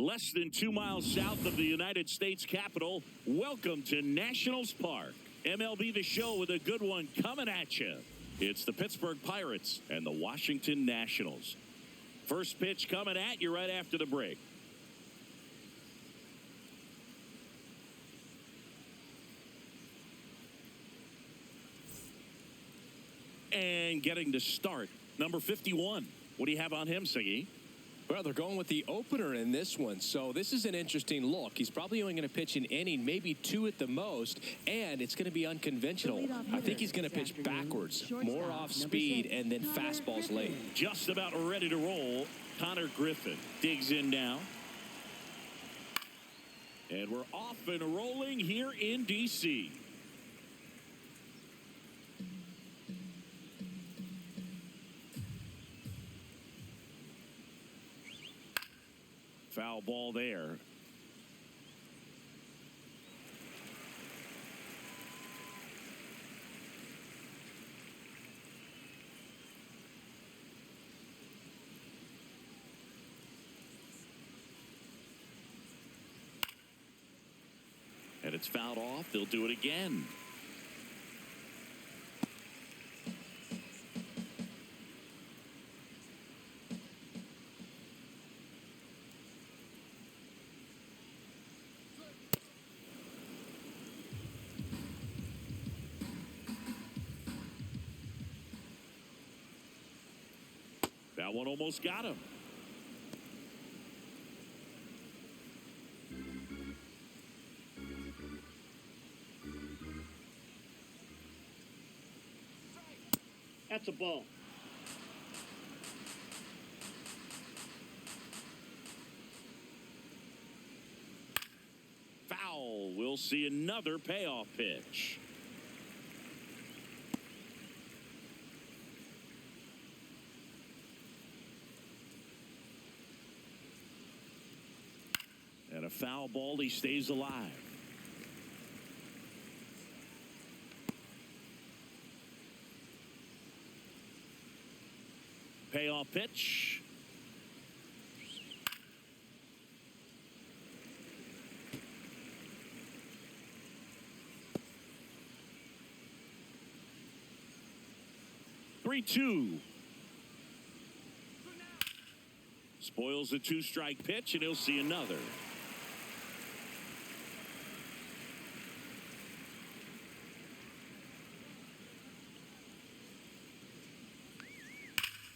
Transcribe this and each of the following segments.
Less than 2 miles south of the United States Capitol, welcome to Nationals Park. MLB The Show with a good one coming at you. It's the Pittsburgh Pirates and the Washington Nationals. First pitch coming at you right after the break. And getting to start, number 51. What do you have on him, Siggy? Well, they're going with the opener in this one, so this is an interesting look. He's probably only going to pitch an inning, maybe 2 at the most, and it's going to be unconventional. I think he's going to pitch backwards, more off speed, and then fastballs late. Just about ready to roll. Connor Griffin digs in now. And we're off and rolling here in D.C. Foul ball there. And it's fouled off. They'll do it again. That one almost got him. That's a ball. Foul. We'll see another payoff pitch. And a foul ball. He stays alive. Payoff pitch. Three-two. Spoils a 2-strike pitch, and he'll see another.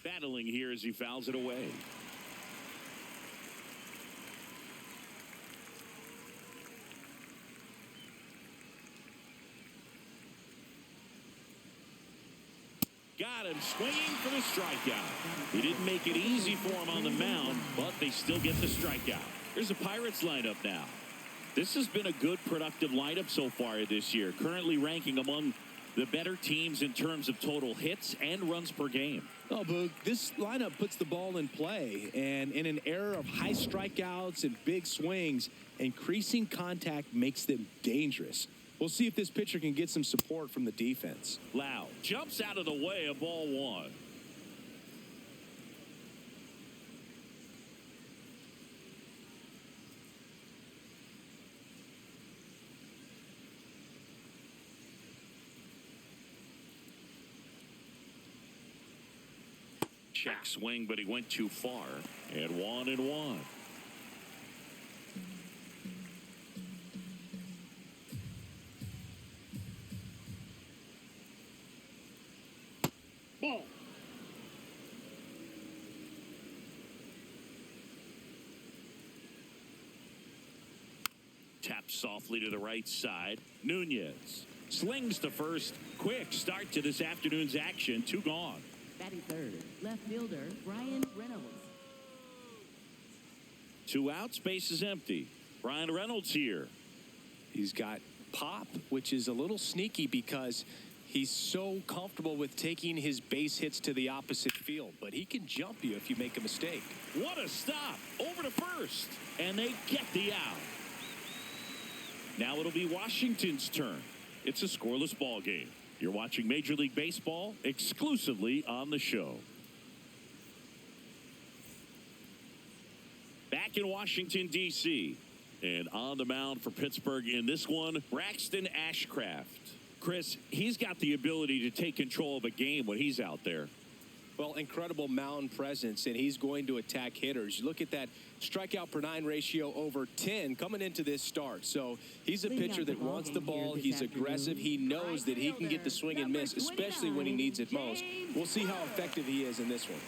Battling here as he fouls it away. Got him swinging for the strikeout. He didn't make it easy for him on the mound, but they still get the strikeout. Here's the Pirates lineup now. This has been a good, productive lineup so far this year, currently ranking among the better teams in terms of total hits and runs per game. Oh, Boog, this lineup puts the ball in play, and in an era of high strikeouts and big swings, increasing contact makes them dangerous. We'll see if this pitcher can get some support from the defense. Lau jumps out of the way of ball one. Check swing, but he went too far. And 1-1. Ball. Taps softly to the right side. Nunez slings to first. Quick start to this afternoon's action. 2 gone. Batting third, left fielder Brian Reynolds. 2 outs, base is empty. Brian Reynolds here. He's got pop, which is a little sneaky because he's so comfortable with taking his base hits to the opposite field, but he can jump you if you make a mistake. What a stop. Over to first, and they get the out. Now it'll be Washington's turn. It's a scoreless ball game. You're watching Major League Baseball exclusively on the show. Back in Washington, D.C. And on the mound for Pittsburgh in this one, Braxton Ashcraft. Chris, he's got the ability to take control of a game when he's out there. Well, incredible mound presence, and he's going to attack hitters. You look at that strikeout per 9 ratio over 10 coming into this start. So he's a pitcher that wants the ball. He's aggressive. He knows that he can get the swing and miss, especially when he needs it most. We'll see how effective he is in this one.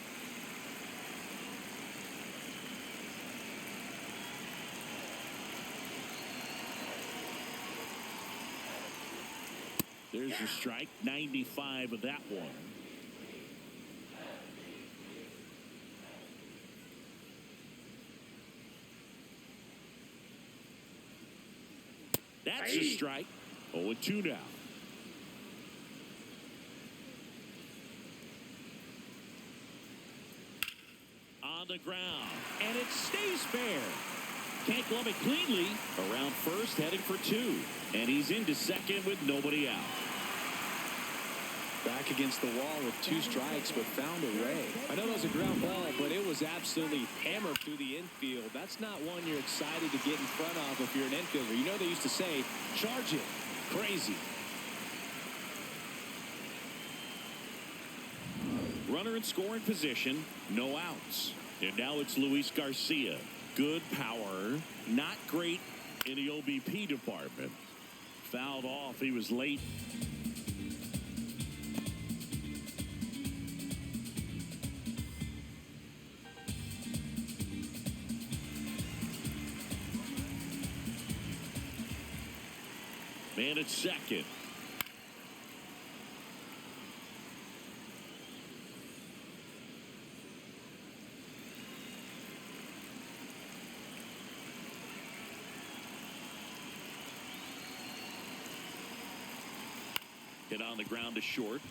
There's a strike, 95 of that one. That's a strike. 0-2 now. On the ground, and it stays fair. Can't glove it cleanly. Around first, heading for 2. And he's into second with nobody out. Back against the wall with 2 strikes, but found a way. I know that was a ground ball, but it was absolutely hammered through the infield. That's not one you're excited to get in front of if you're an infielder. You know they used to say, charge it. Crazy. Runner in scoring position, no outs. And now it's Luis Garcia. Good power, not great in the OBP department. Fouled off, he was late. Man at second. Hit on the ground to short.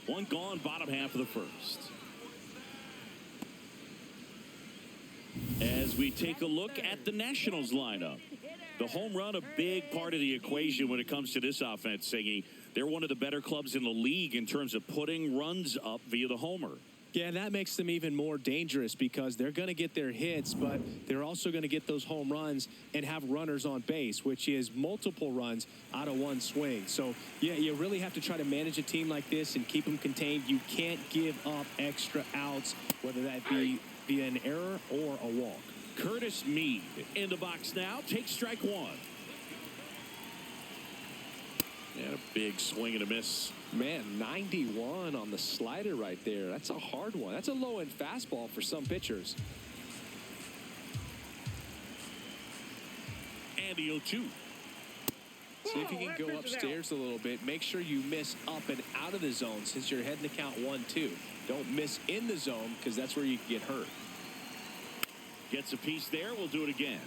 One gone, bottom half of the first. As we take a look at the Nationals lineup. The home run, a big part of the equation when it comes to this offense, Siggy. They're one of the better clubs in the league in terms of putting runs up via the homer. Yeah, that makes them even more dangerous because they're going to get their hits, but they're also going to get those home runs and have runners on base, which is multiple runs out of one swing. So, yeah, you really have to try to manage a team like this and keep them contained. You can't give up extra outs, whether that be via an error or a walk. Curtis Mead in the box now. Takes strike 1. And a big swing and a miss. Man, 91 on the slider right there. That's a hard one. That's a low-end fastball for some pitchers. And the 0-2. See if you can go upstairs a little bit. Make sure you miss up and out of the zone since you're heading to count 1-2. Don't miss in the zone because that's where you can get hurt. Gets a piece there. We'll do it again.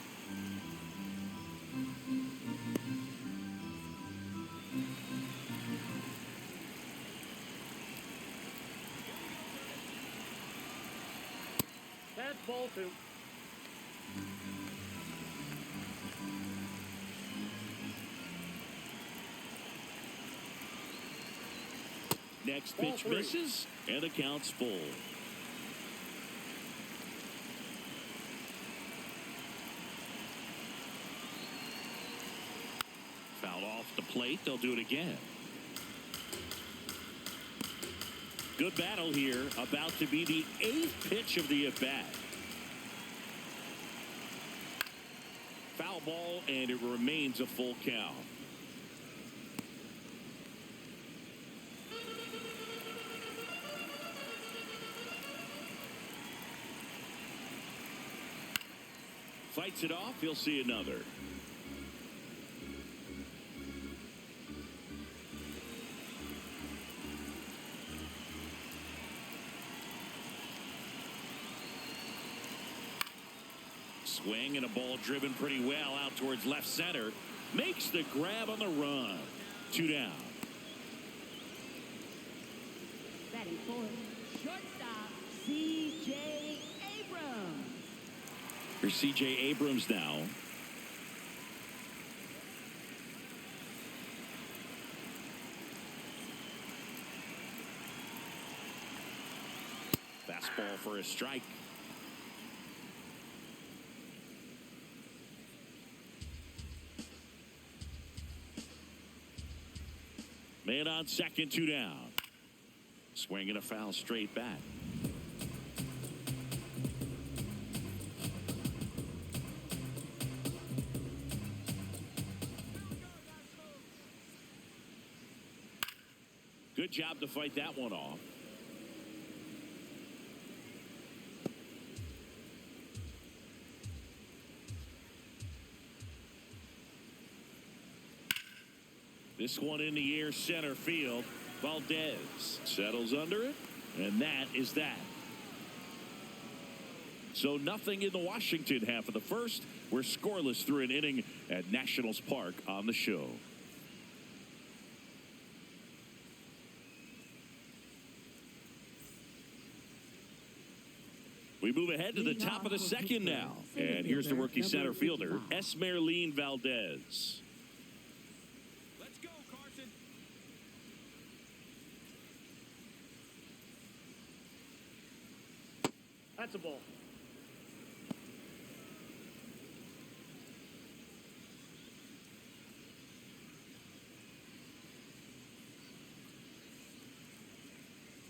That's ball 2. Next pitch misses, and the count's full. Foul off the plate. They'll do it again. Good battle here. About to be the 8th pitch of the at-bat. Foul ball, and it remains a full count. Fights it off. He'll see another. Swing and a ball driven pretty well out towards left center. Makes the grab on the run. 2 down. Batting fourth, shortstop, C.J. Abrams. Here's C.J. Abrams now. Fastball for a strike. Man on second, 2 down. Swing and a foul straight back. Good job to fight that one off. This one in the air, center field. Valdez settles under it, and that is that. So nothing in the Washington half of the first. We're scoreless through an inning at Nationals Park on the show. We move ahead to the top of the second now. And here's the rookie center fielder, Esmeralyn Valdez. Let's go, Carson. That's a ball.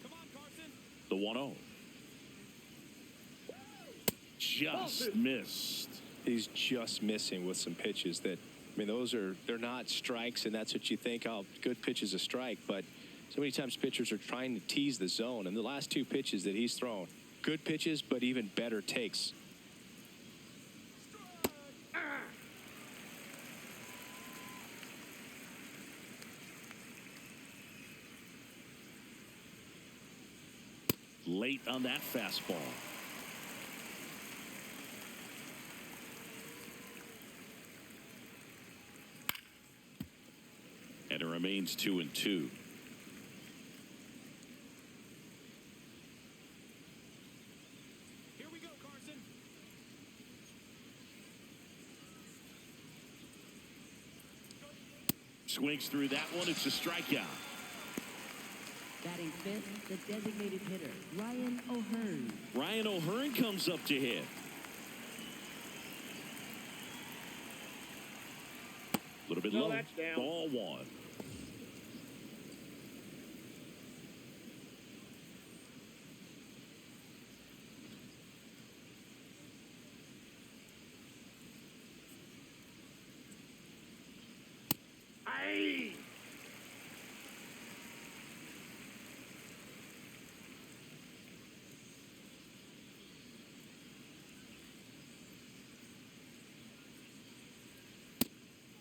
Come on, Carson. The 1-0. Just missed. He's just missing with some pitches that, I mean, they're not strikes, and that's what you think, oh, good pitch is a strike. But so many times pitchers are trying to tease the zone, and the last 2 pitches that he's thrown, good pitches, but even better takes. Late on that fastball. And it remains 2-2. Here we go, Carson. Swings through that one. It's a strikeout. Batting fifth, the designated hitter, Ryan O'Hearn. Ryan O'Hearn comes up to hit. A little bit low. That's down. Ball 1. Aye.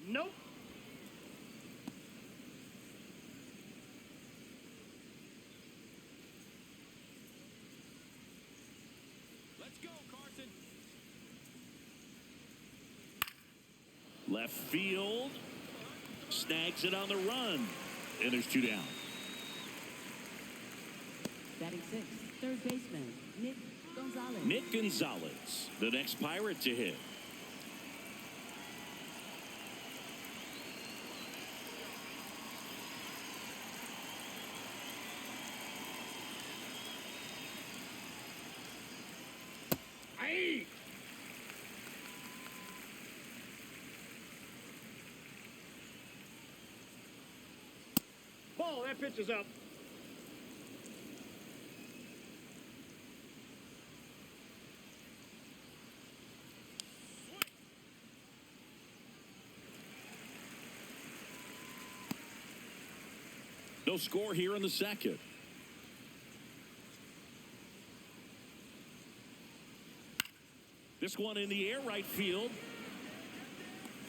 Nope. Let's go, Carson. Left field. Snags it on the run. And there's 2 down. Batting sixth, third baseman, Nick Gonzalez. Nick Gonzalez, the next Pirate to hit. Aye. Ball, that pitch is up. No score here in the second. This one in the air, right field.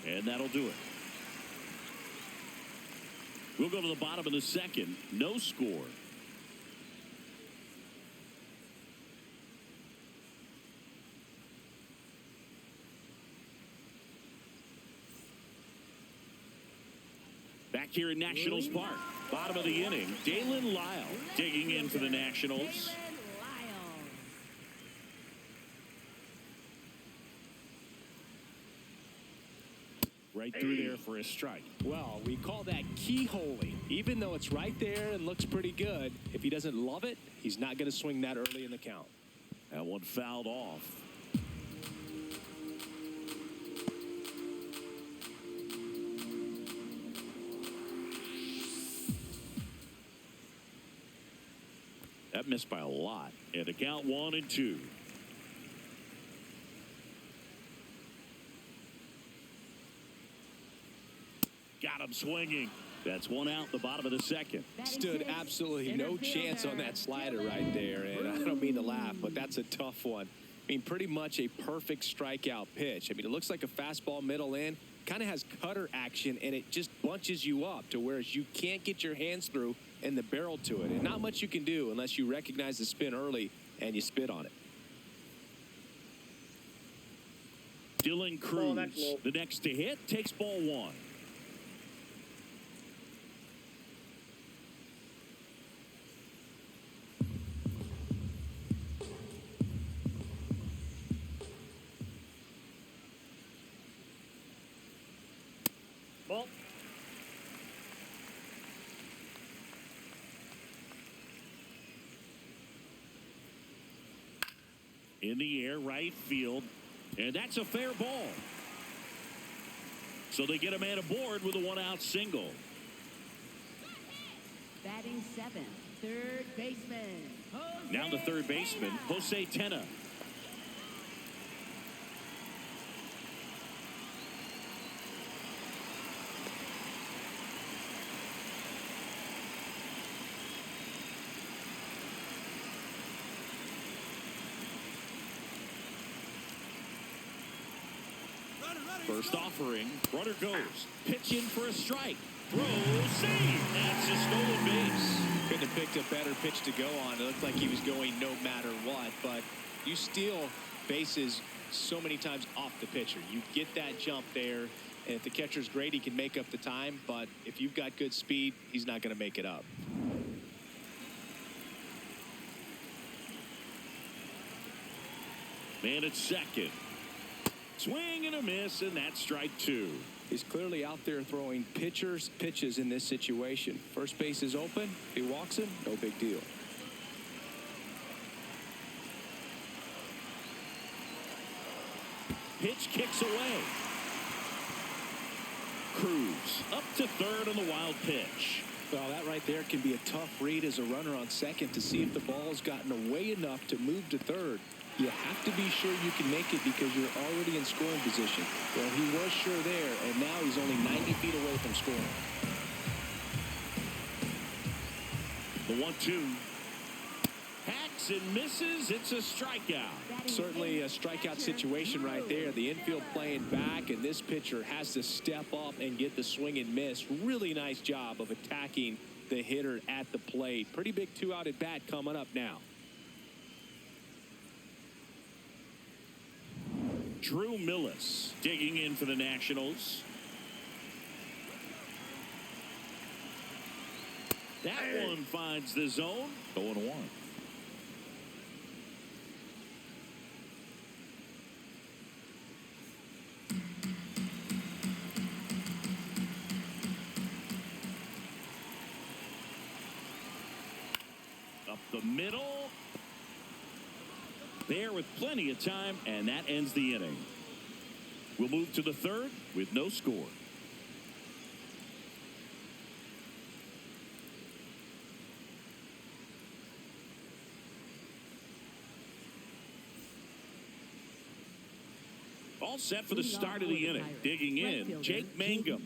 And that'll do it. We'll go to the bottom of the second. No score. Back here in Nationals Park. Bottom of the inning. Dalen Lyle digging in for the Nationals. Right through there for a strike. Well, we call that keyholing. Even though it's right there and looks pretty good, if he doesn't love it, he's not going to swing that early in the count. That one fouled off. That missed by a lot. And the count 1-2. Got him swinging. That's one out the bottom of the second. Stood absolutely no chance on that slider right there. And I don't mean to laugh, but that's a tough one. I mean, pretty much a perfect strikeout pitch. I mean, it looks like a fastball middle in. Kind of has cutter action, and it just bunches you up to where you can't get your hands through and the barrel to it. And not much you can do unless you recognize the spin early and you spit on it. Dylan Cruz, the next to hit, takes ball one. Ball. In the air, right field. And that's a fair ball. So they get a man aboard with a one-out single. Batting seventh, third baseman. Now the third baseman, Jose Tena. First offering, runner goes. Pitch in for a strike. Throw, save. That's a stolen base. Couldn't have picked a better pitch to go on. It looked like he was going no matter what, but you steal bases so many times off the pitcher. You get that jump there, and if the catcher's great, he can make up the time, but if you've got good speed, he's not going to make it up. Man at second. Swing and a miss, and that's strike two. He's clearly out there throwing pitches in this situation. First base is open. He walks him. No big deal. Pitch kicks away. Cruz up to third on the wild pitch. Well, that right there can be a tough read as a runner on second to see if the ball's gotten away enough to move to third. You have to be sure you can make it because you're already in scoring position. Well, he was sure there, and now he's only 90 feet away from scoring. The 1-2. Hacks and misses. It's a strikeout. Certainly a strikeout situation right there. The infield playing back, and this pitcher has to step up and get the swing and miss. Really nice job of attacking the hitter at the plate. Pretty big two-out at bat coming up now. Drew Millis digging in for the Nationals. That one finds the zone. 0-1. Up the middle. There with plenty of time, and that ends the inning. We'll move to the third with no score. All set for the start of the inning. Digging in, Jake Mangum.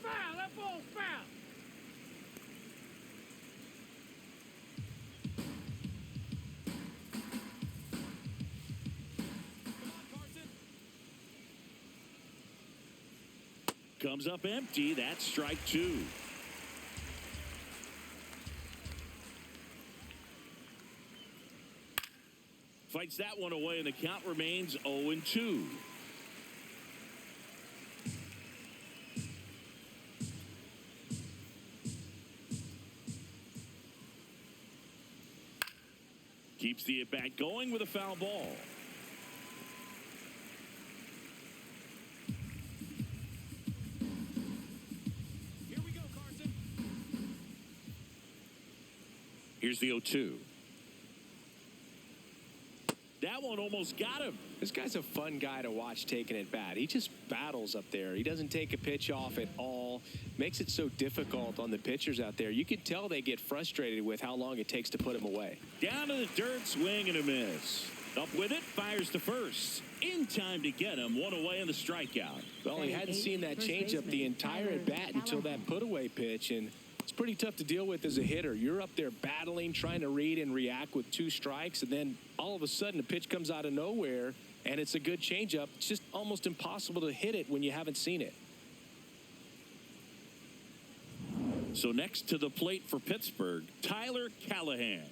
Foul! That ball's foul! Comes up empty. That's strike two. Fights that one away, and the count remains 0-2. Keeps the at-bat going with a foul ball. Here we go, Carson. Here's the 0-2. That one almost got him. This guy's a fun guy to watch taking at bat. He just battles up there. He doesn't take a pitch off at all. Makes it so difficult on the pitchers out there. You can tell they get frustrated with how long it takes to put him away. Down to the dirt, swing and a miss. Up with it, fires to first. In time to get him. One away in the strikeout. Well, he hadn't seen that changeup the entire at bat until that put away pitch, and it's pretty tough to deal with as a hitter. You're up there battling, trying to read and react with 2 strikes, and then all of a sudden a pitch comes out of nowhere, and it's a good changeup. It's just almost impossible to hit it when you haven't seen it. So next to the plate for Pittsburgh, Tyler Callahan.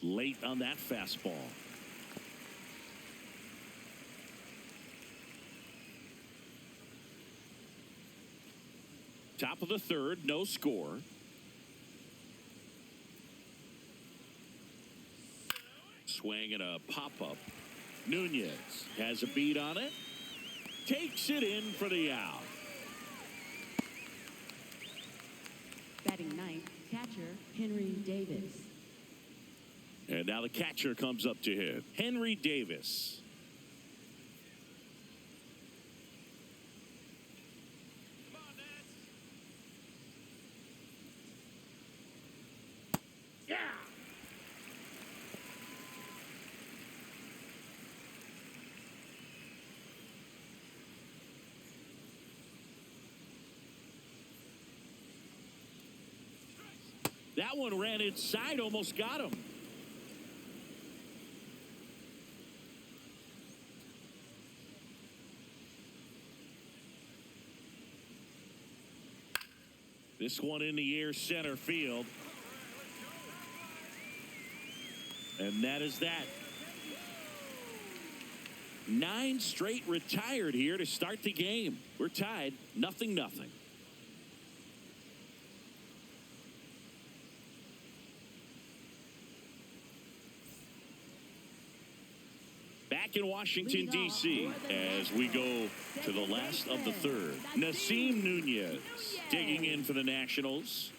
Late on that fastball. Top of the third, no score. Swing and a pop-up. Nunez has a beat on it. Takes it in for the out. Batting ninth, catcher Henry Davis. And now the catcher comes up to him. Henry Davis. Yeah. That one ran inside, almost got him. This one in the air, center field. And that is that. 9 straight retired here to start the game. We're tied, 0-0. Back in Washington, D.C. as we go to the last of the third. Nasim Nunez digging in for the Nationals.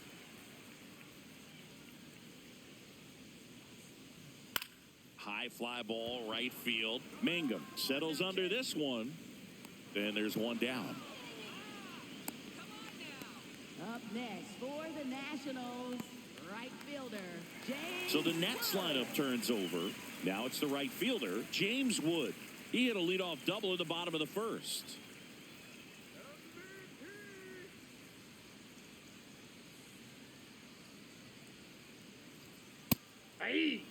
High fly ball, right field. Mangum settles under this one. And there's one down. Up next for the Nationals, right fielder James. So the Nets lineup turns over. Now it's the right fielder, James Wood. He hit a leadoff double in the bottom of the first. Hey.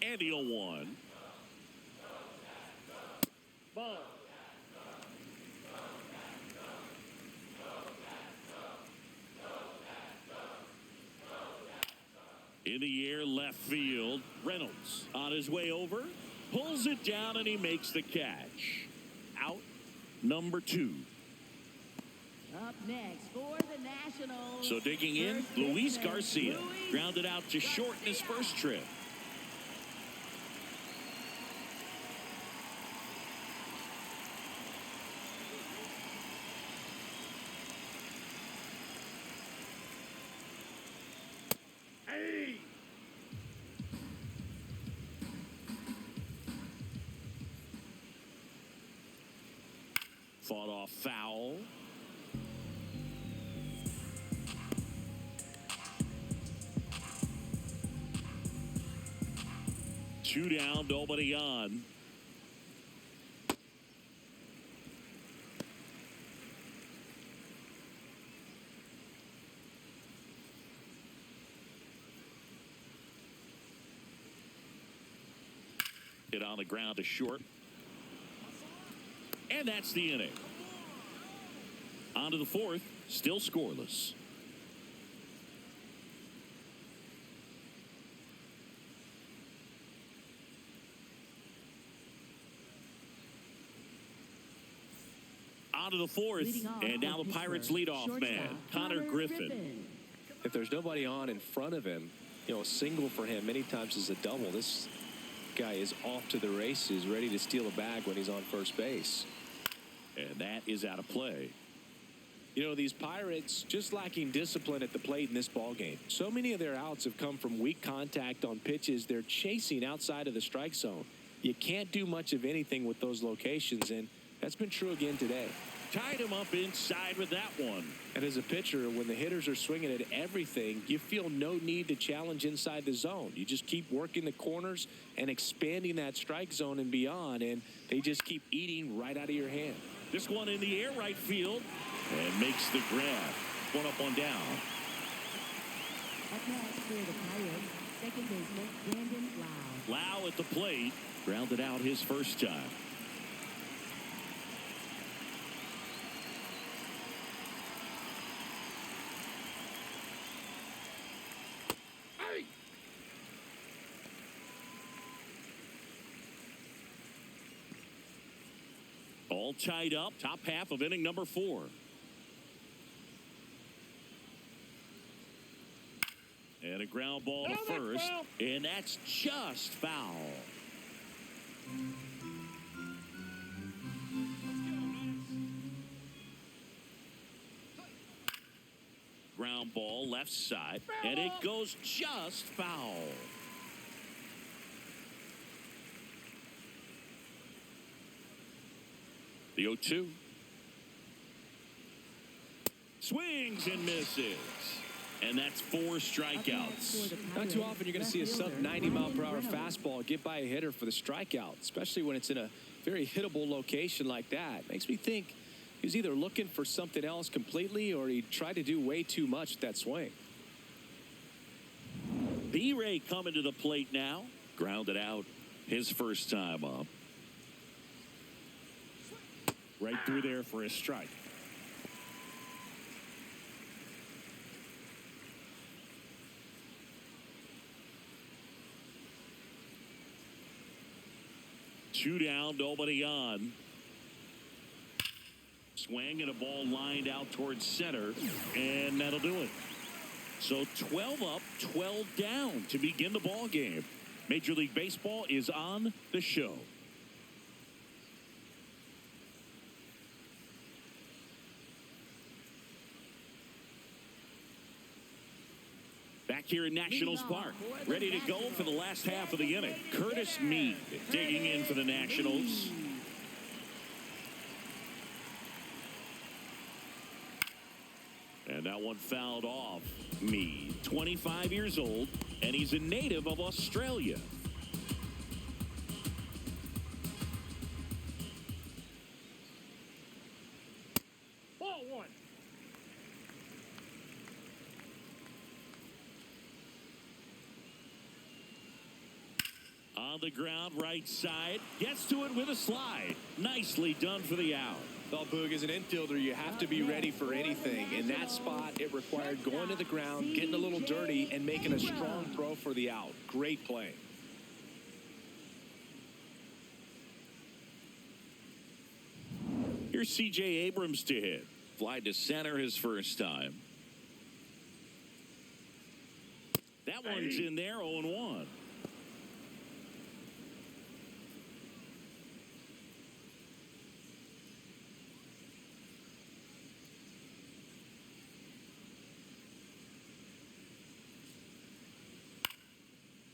And the 0-1. Ball. In the air, left field. Reynolds on his way over. Pulls it down, and he makes the catch. Out number 2. Up next for the Nationals. So digging in, first Luis baseman, Garcia. Luis Grounded out to short in his first trip. Hey. Fought off foul. Two down, nobody on. Hit on the ground to short. And that's the inning. On to the fourth, still scoreless. On to the fourth, and now the Pirates leadoff man, Connor Griffin. If there's nobody on in front of him, you know, a single for him many times is a double. This guy is off to the races, ready to steal a bag when he's on first base. And that is out of play. You know, these Pirates just lacking discipline at the plate in this ball game. So many of their outs have come from weak contact on pitches they're chasing outside of the strike zone. You can't do much of anything with those locations, and that's been true again today. Tied him up inside with that one. And as a pitcher, when the hitters are swinging at everything, you feel no need to challenge inside the zone. You just keep working the corners and expanding that strike zone and beyond, and they just keep eating right out of your hand. This one in the air right field and makes the grab. One up, one down. Up next for the Pirates, second baseman Brandon Lau. Lau at the plate. Grounded out his first time. All tied up, top half of inning number 4. And a ground ball to first, and that's just foul. Ground ball left side, and it goes just foul. The 0-2. Swings and misses. And that's 4 strikeouts. Not too often you're going to see a sub-90-mile-per-hour fastball get by a hitter for the strikeout, especially when it's in a very hittable location like that. Makes me think he was either looking for something else completely or he tried to do way too much with that swing. B-Ray coming to the plate now. Grounded out his first time up. Right through there for a strike. Two down, nobody on. Swing and a ball lined out towards center, and that'll do it. So 12 up, 12 down to begin the ball game. Major League Baseball is on the show. Back here in Nationals Park, ready to go for the last half of the inning. Curtis Mead digging in for the Nationals. And that one fouled off. Mead, 25 years old, and he's a native of Australia. Ball 1. On the ground, right side. Gets to it with a slide. Nicely done for the out. Well, Boog, as an infielder, you have to be ready for anything. In that spot, it required going to the ground, getting a little dirty, and making a strong throw for the out. Great play. Here's C.J. Abrams to hit. Fly to center his first time. That one's in there, 0-1.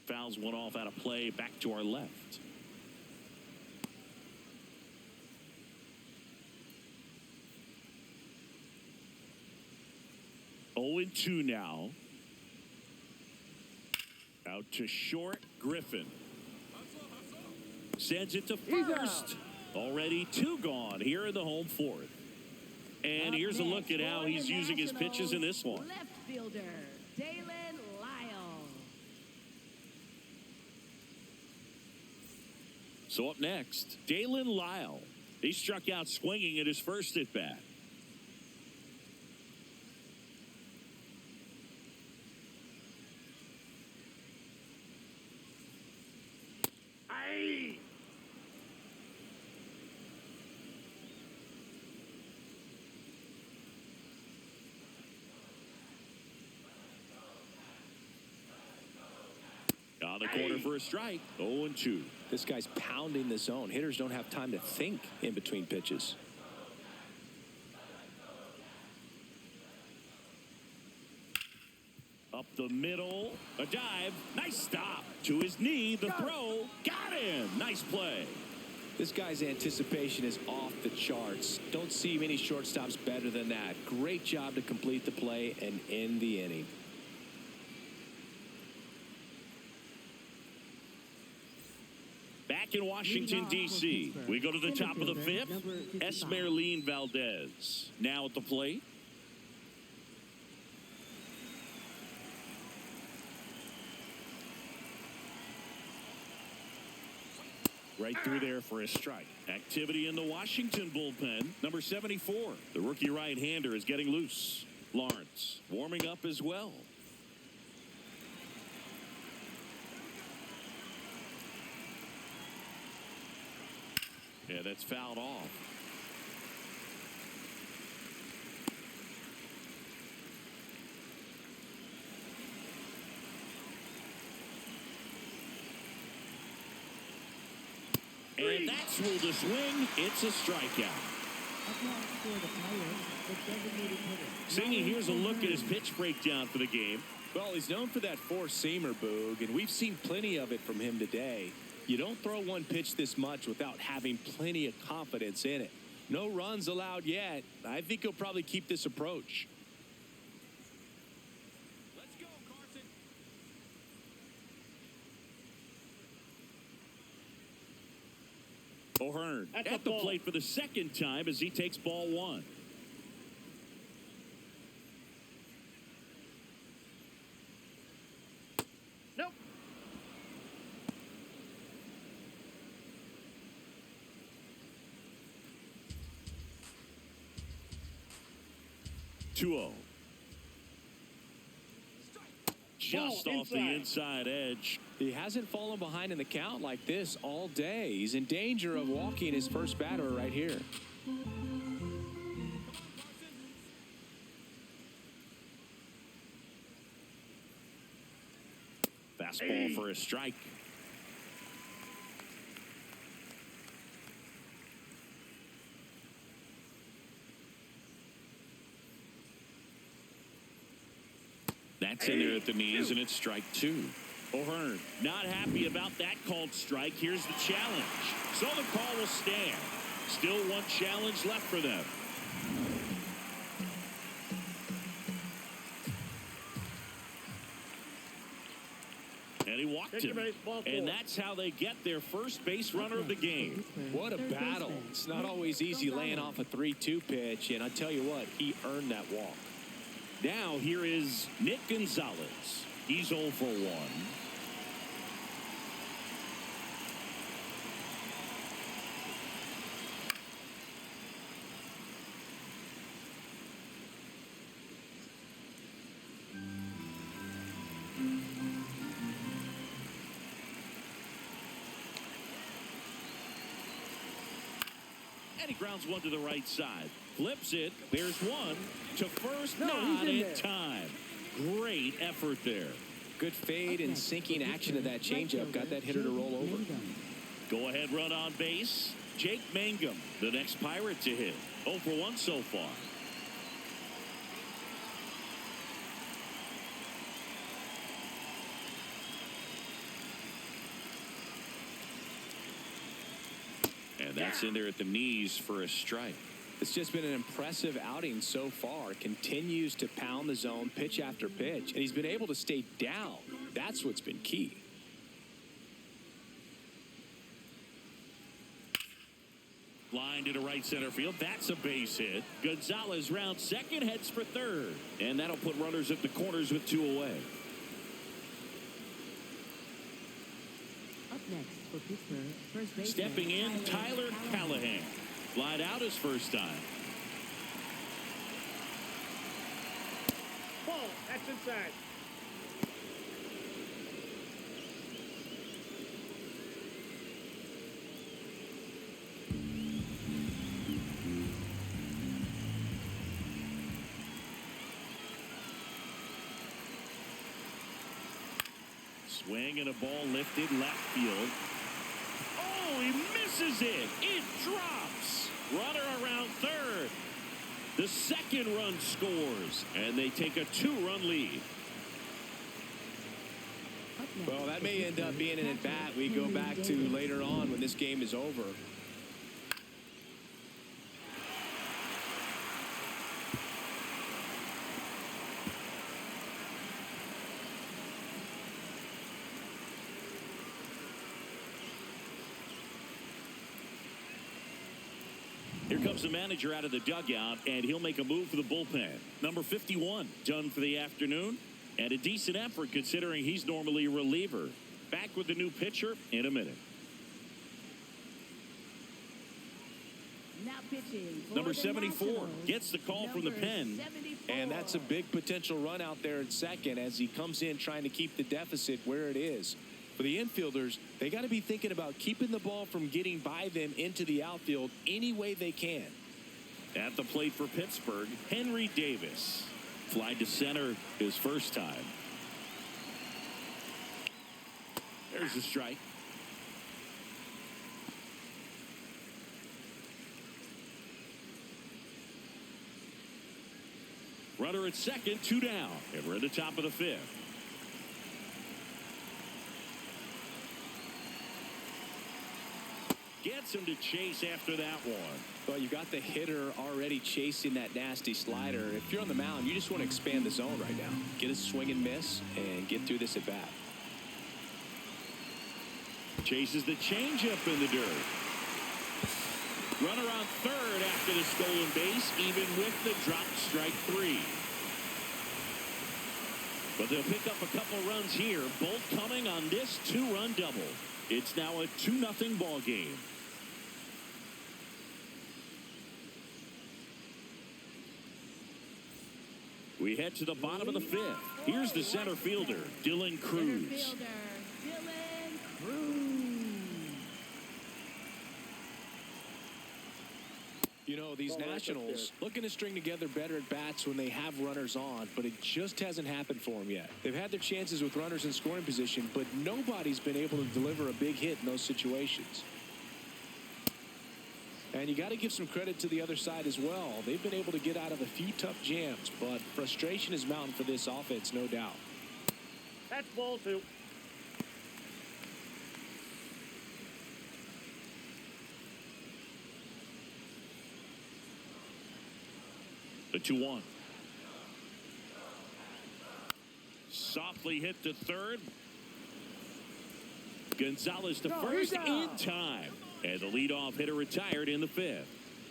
Fouls one off out of play, back to our left. Oh and 2 now. Out to short, Griffin. Sends it to first. Already 2 gone here in the home fourth. And here's a look at how he's using his pitches in this one. Left fielder, Dalen Lyle. So up next, Dalen Lyle. He struck out swinging at his first at bat. Aye. On the corner for a strike. 0-2. This guy's pounding the zone. Hitters don't have time to think in between pitches. the middle. A dive. Nice stop. To his knee. The throw. Got him. Nice play. This guy's anticipation is off the charts. Don't see many shortstops better than that. Great job to complete the play and end the inning. Back in Washington, D.C., we go to the top of the fifth. Esmeralyn Valdez now at the plate. Right through there for a strike. Activity in the Washington bullpen. Number 74, the rookie right-hander, is getting loose. Lawrence warming up as well. Yeah, that's fouled off. And that's ruled a swing. It's a strikeout. Singing, here's a look at his pitch breakdown for the game. Well, he's known for that four-seamer, Boog, and we've seen plenty of it from him today. You don't throw one pitch this much without having plenty of confidence in it. No runs allowed yet. I think he'll probably keep this approach. Let's go, Carson. O'Hearn at the plate for the second time as he takes ball one. Nope. Two-0. Just off the inside edge. He hasn't fallen behind in the count like this all day. He's in danger of walking his first batter right here. Fastball for a strike. That's in there at the knees, and it's strike two. O'Hearn not happy about that called strike. Here's the challenge. So the call will stand. Still one challenge left for them. And he walked him. And that's how they get their first base runner of the game. What a battle. It's not always easy laying off a 3-2 pitch, and I tell you what, he earned that walk. Now here is Nick Gonzalez. He's 0 for 1. And he grounds one to the right side. Flips it. There's one to first. Not in time. Great effort there. Good fade and sinking action of that changeup. Got that hitter to roll over. Go ahead run on base. Jake Mangum, the next Pirate to hit. 0 for 1 so far. And that's in there at the knees for a strike. It's just been an impressive outing so far. Continues to pound the zone pitch after pitch, and he's been able to stay down. That's what's been key. Line to right center field. That's a base hit. Gonzalez rounds second, heads for third. And that'll put runners at the corners with 2 away. Up next for Pittsburgh, first baseman Stepping in, Tyler Callahan. Flied out his first time. Ball. That's inside. Swing and a ball lifted left field. Oh, he misses it. It drops. Runner around third. The second run scores, and they take a 2-run lead. Well, that may end up being an at-bat we go back to later on when this game is over. Here comes the manager out of the dugout, and he'll make a move for the bullpen. Number 51 done for the afternoon, and a decent effort considering he's normally a reliever. Back with the new pitcher in a minute. Now pitching for Number the 74 Nationals, gets the call from the number pen. 74. And that's a big potential run out there at second as he comes in trying to keep the deficit where it is. For the infielders, they got to be thinking about keeping the ball from getting by them into the outfield any way they can. At the plate for Pittsburgh, Henry Davis. Fly to center his first time. There's a strike. Runner at second, 2 down. And we're at the top of the 5th. Gets him to chase after that one. Well, you got the hitter already chasing that nasty slider. If you're on the mound, you just want to expand the zone right now. Get a swing and miss and get through this at bat. Chases the changeup in the dirt. Runner on third after the stolen base, even with the dropped strike 3. But they'll pick up a couple runs here, both coming on this 2-run double. It's now a 2-0 ball game. We head to the bottom of the 5th. Here's the center fielder, Dylan Cruz. Center fielder, Dylan Cruz. You know, these Nationals looking to string together better at bats when they have runners on, but it just hasn't happened for them yet. They've had their chances with runners in scoring position, but nobody's been able to deliver a big hit in those situations. And you got to give some credit to the other side as well. They've been able to get out of a few tough jams, but frustration is mounting for this offense, no doubt. That's ball 2. The 2-1. Softly hit to third. Gonzalez to first in time. And the leadoff hitter retired in the 5th.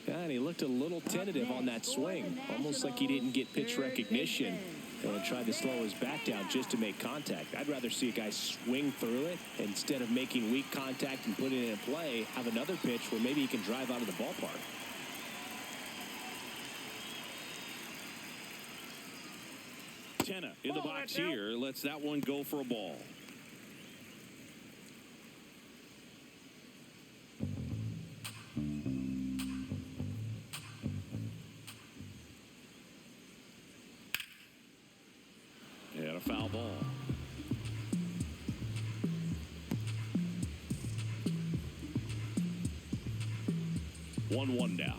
Yeah, and he looked a little tentative on that swing, almost like he didn't get pitch recognition and tried to slow his bat down just to make contact. I'd rather see a guy swing through it instead of making weak contact and putting it in play, have another pitch where maybe he can drive out of the ballpark. Tenna in the box here. Lets that one go for a ball. And a foul ball. One now.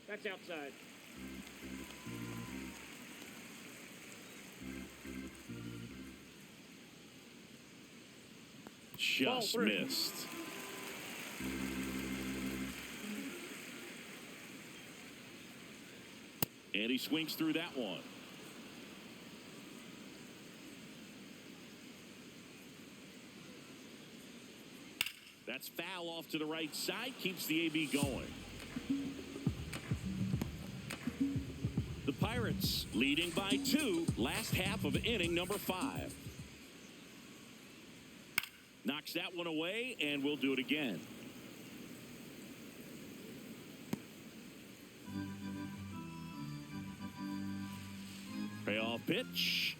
That's outside. Just missed. And he swings through that one. That's foul off to the right side. Keeps the AB going. The Pirates leading by 2. Last half of inning number 5. Knocks that one away, and we'll do it again. Payoff pitch.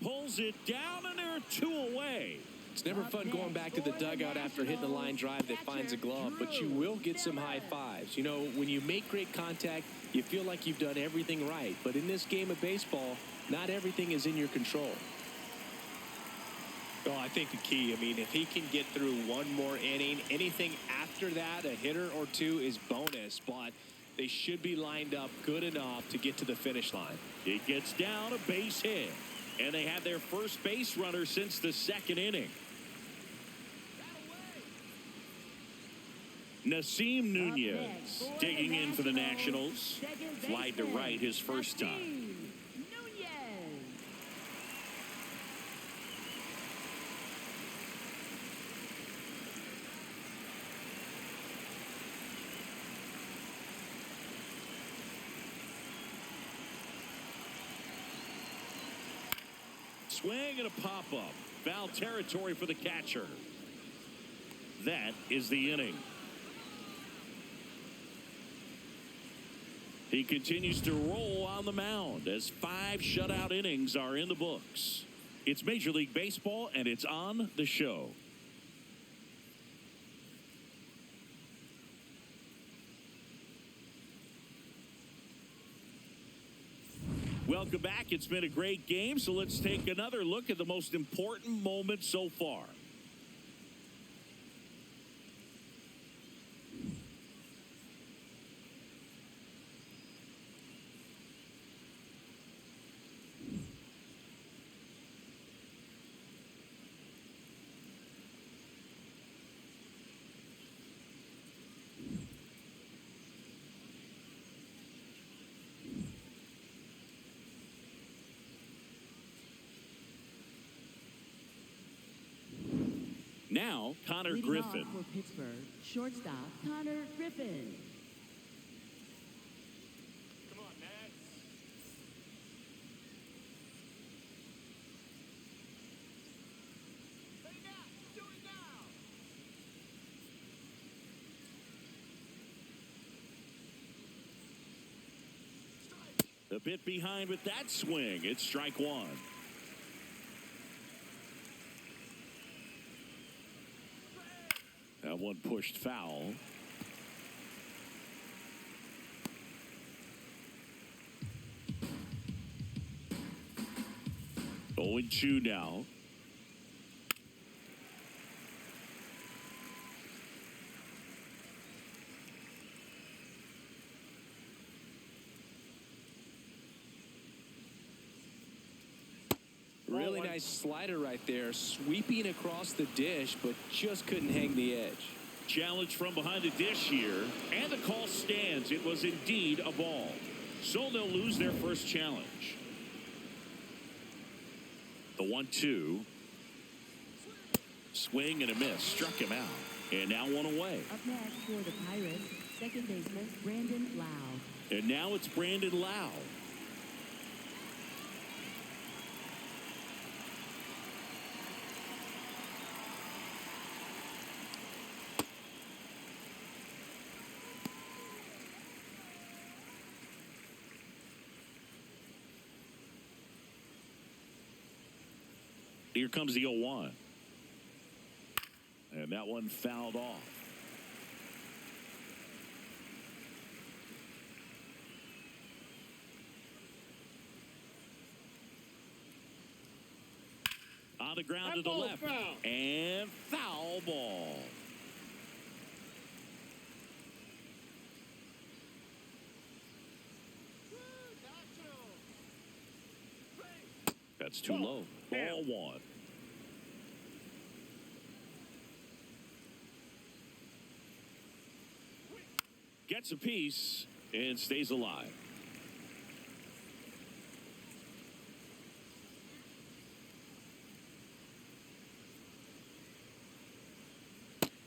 Pulls it down, and there are 2 away. It's never fun going back to the dugout after hitting a line drive that finds a glove, but you will get some high fives. You know, when you make great contact, you feel like you've done everything right. But in this game of baseball, not everything is in your control. Well, I think the key, I mean, if he can get through one more inning, anything after that, a hitter or 2 is bonus. But they should be lined up good enough to get to the finish line. It gets down a base hit. And they have their first base runner since the second inning. Nasim Nunez digging in for the Nationals. Flied to right his first time. Swing and a pop-up. Foul territory for the catcher. That is the inning. He continues to roll on the mound as 5 shutout innings are in the books. It's Major League Baseball, and it's on the show. Welcome back. It's been a great game, so let's take another look at the most important moment so far. Now, Connor Leading Griffin. off for Pittsburgh, shortstop Connor Griffin. Come on, Max. Do it now. A bit behind with that swing. It's strike one. That one pushed foul. Oh, and 2 now. Really nice slider right there, sweeping across the dish, but just couldn't hang the edge. Challenge from behind the dish here, and the call stands. It was indeed a ball. So they'll lose their first challenge. The 1-2. Swing and a miss. Struck him out. And now one away. Up next for the Pirates, second baseman Brandon Lau. And now it's Brandon Lau. Here comes the 0-1. And that one fouled off. On the ground to the left. Foul. And foul ball. That's too low. Ball 1. Gets a piece and stays alive.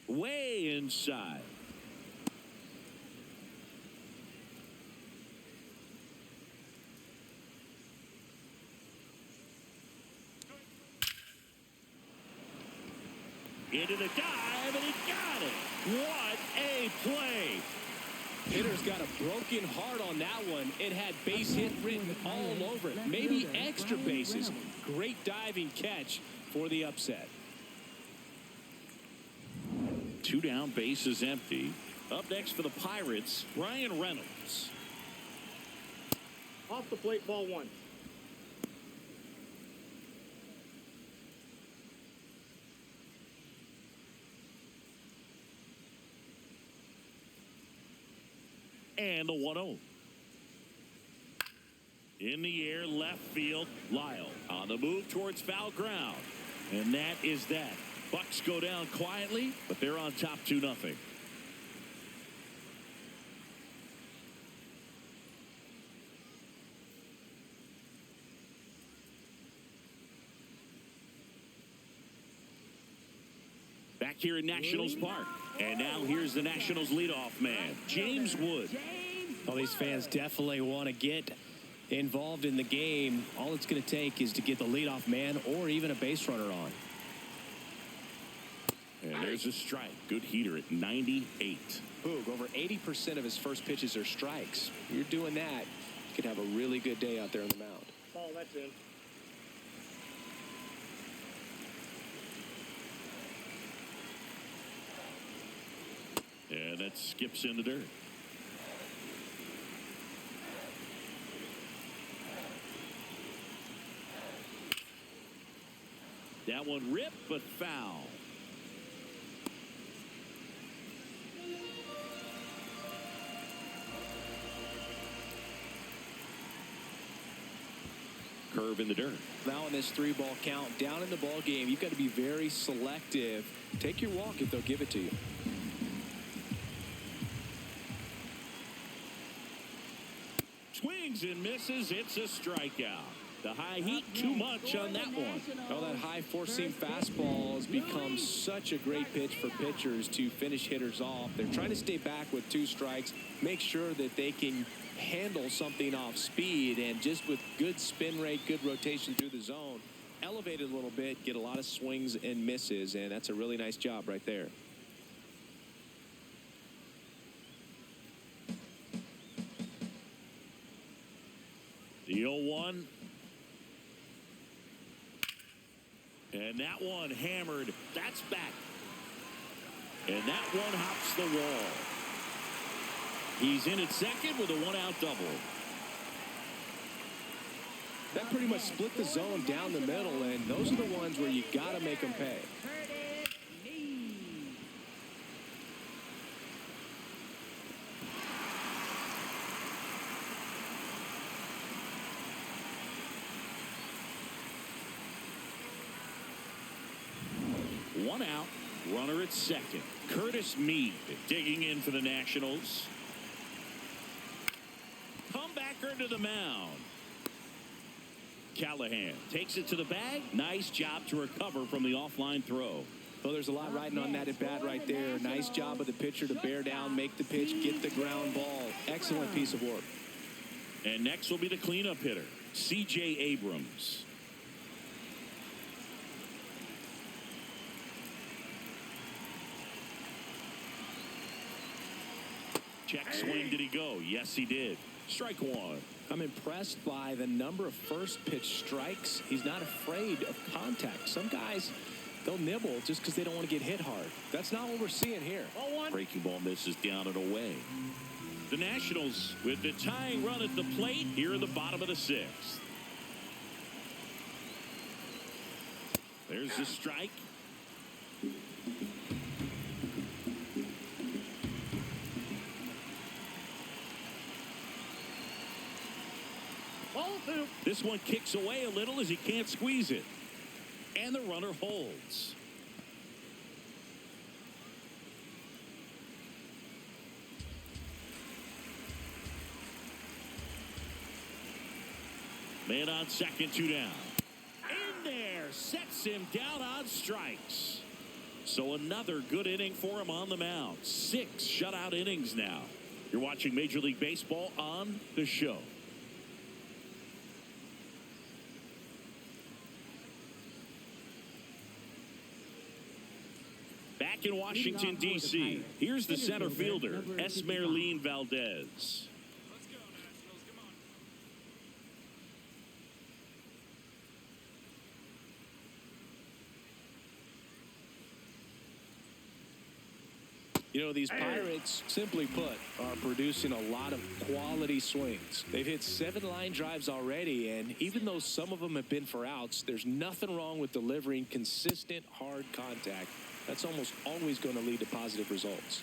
Way inside. Into the dive, and he got it. What a play. Hitter's got a broken heart on that one. It had base hit written all over it. Maybe extra bases. Great diving catch for the upset. 2 down, bases empty. Up next for the Pirates, Ryan Reynolds. Off the plate, ball 1. And the 1-0. In the air, left field, Lyle on the move towards foul ground. And that is that. Bucks go down quietly, but they're on top 2-0. Back here in Nationals Park. And now here's the Nationals leadoff man, James Wood. Well, these fans definitely want to get involved in the game. All it's going to take is to get the leadoff man or even a base runner on. And there's a strike. Good heater at 98. Boog, over 80% of his first pitches are strikes. You're doing that, you could have a really good day out there on the mound. Ball, that's in. And that skips in the dirt. That one ripped, but foul. Curve in the dirt. Now in this 3-ball count, down in the ball game, you've got to be very selective. Take your walk if they'll give it to you. Swings and misses. It's a strikeout. The high heat, too much on that one. Oh, that high four-seam fastball has become such a great pitch for pitchers to finish hitters off. They're trying to stay back with 2 strikes, make sure that they can handle something off speed, and just with good spin rate, good rotation through the zone, elevate it a little bit, get a lot of swings and misses, and that's a really nice job right there. The 0-1. And that one hammered. That's back. And that one hops the wall. He's in at second with a 1-out double. That pretty much split the zone down the middle, and those are the ones where you got to make them pay. One out, runner at second. Curtis Mead digging in for the Nationals. Comebacker to the mound. Callahan takes it to the bag. Nice job to recover from the offline throw. Well, there's a lot riding on that at bat right there. Nice job of the pitcher to bear down, make the pitch, get the ground ball. Excellent piece of work. And next will be the cleanup hitter, C.J. Abrams. Check swing. Did he go? Yes, he did. Strike one. I'm impressed by the number of first pitch strikes. He's not afraid of contact. Some guys, they'll nibble just because they don't want to get hit hard. That's not what we're seeing here. Breaking ball misses down and away. The Nationals with the tying run at the plate here in the bottom of the 6th. There's the strike. This one kicks away a little as he can't squeeze it. And the runner holds. Man on second, 2 down. In there, sets him down on strikes. So another good inning for him on the mound. 6 shutout innings now. You're watching Major League Baseball on The Show. Back in Washington, D.C., here's the center fielder, Esmeralyn Valdez. You know, these Pirates, simply put, are producing a lot of quality swings. They've hit 7 line drives already, and even though some of them have been for outs, there's nothing wrong with delivering consistent, hard contact. That's almost always going to lead to positive results.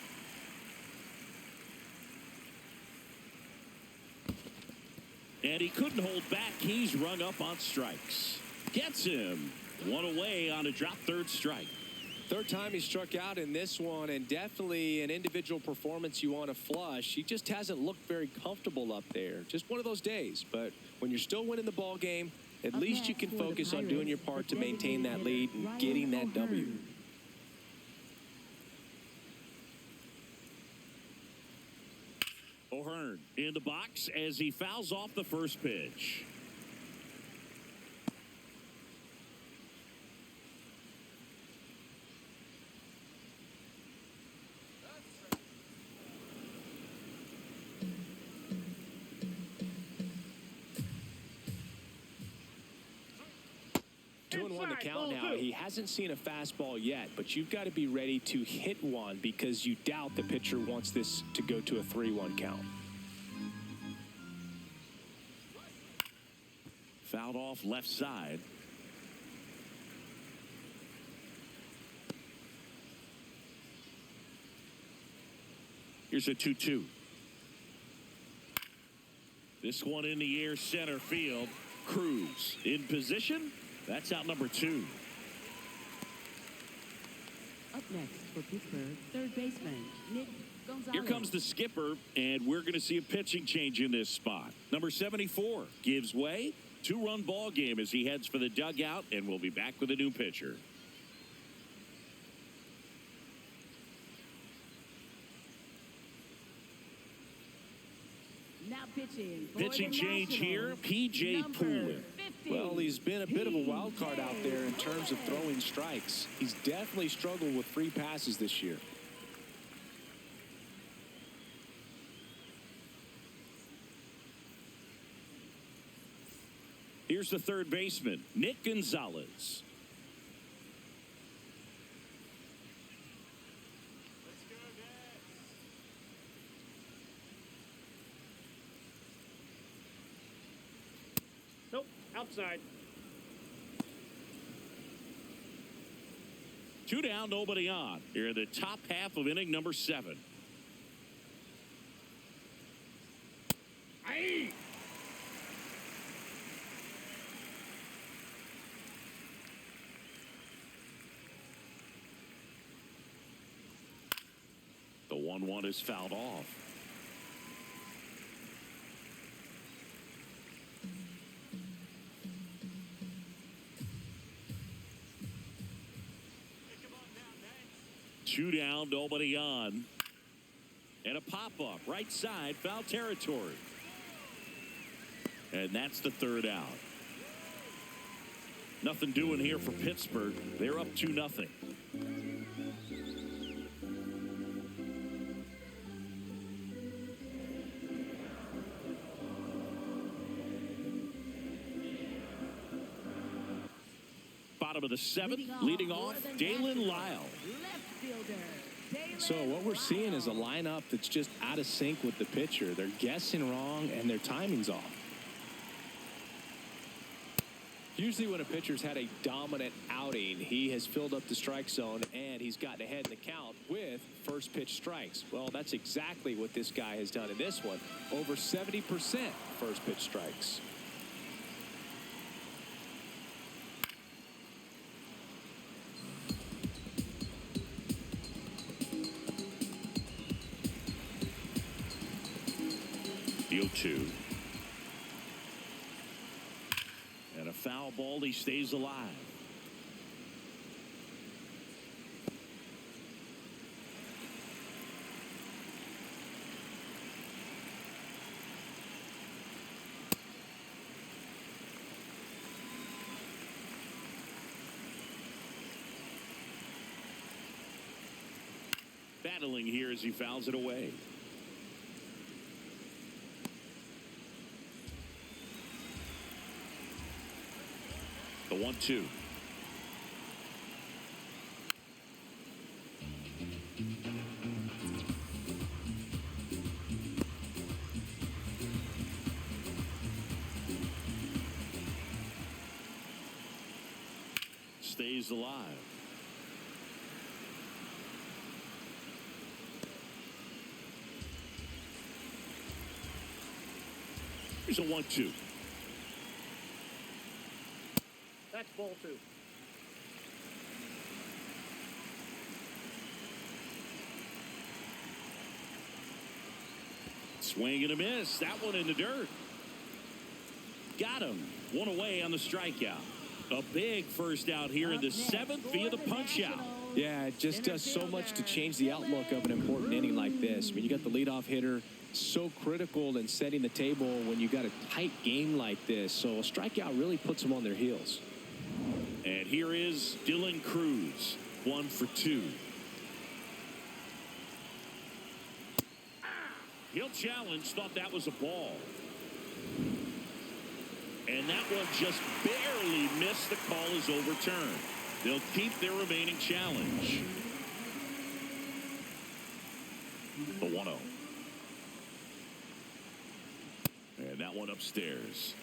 And he couldn't hold back. He's rung up on strikes. Gets him. One away on a drop third strike. Third time he struck out in this one, and definitely an individual performance you want to flush. He just hasn't looked very comfortable up there. Just one of those days. But when you're still winning the ball game, at least you can focus on doing your part to maintain that lead and getting that W. O'Hearn in the box as he fouls off the first pitch. Two and one the count now. He hasn't seen a fastball yet, but you've got to be ready to hit one because you doubt the pitcher wants this to go to a 3-1 count. Fouled off left side. Here's a 2-2. This one in the air center field. Cruz in position. That's out number 2. Up next for Pittsburgh, third baseman Nick Gonzalez. Here comes the skipper, and we're going to see a pitching change in this spot. Number 74 gives way. 2-run ball game as he heads for the dugout, and we'll be back with a new pitcher. Now pitching. Pitching change here, P.J. Poole. Well, he's been a bit of a wild card out there in terms of throwing strikes. He's definitely struggled with free passes this year. Here's the third baseman, Nick Gonzalez. Nope, outside. 2 down, nobody on. Here in the top half of inning number 7. Aye. The 1-1 is fouled off. Two down, nobody on. And a pop-up, right side, foul territory. And that's the third out. Nothing doing here for Pittsburgh. They're up 2-0. Bottom of the 7th, leading off, Dalen Lyle. So what we're seeing is a lineup that's just out of sync with the pitcher. They're guessing wrong and their timing's off. Usually when a pitcher's had a dominant outing, he has filled up the strike zone and he's gotten ahead in the count with first pitch strikes. Well, that's exactly what this guy has done in this one. Over 70% first pitch strikes. The 0-2. And a foul ball. He stays alive. Battling here as he fouls it away. The 1-2. Stays alive. Here's a 1-2. That's ball 2. Swing and a miss. That one in the dirt. Got him. One away on the strikeout. A big first out here in the 7th via the punch out. Yeah, it just does so much to change the outlook of an important inning like this. I mean, you got the leadoff hitter, so critical in setting the table when you got a tight game like this. So a strikeout really puts them on their heels. And here is Dylan Cruz, 1 for 2. He'll challenge, thought that was a ball. And that one just barely missed. The call is overturned. They'll keep their remaining challenge. The 1-0. And that one upstairs.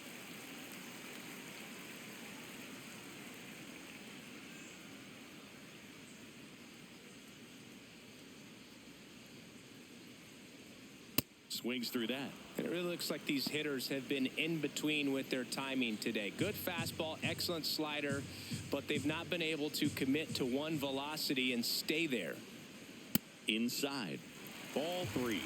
Swings through that. And it really looks like these hitters have been in between with their timing today. Good fastball, excellent slider, but they've not been able to commit to one velocity and stay there. Inside. Ball 3.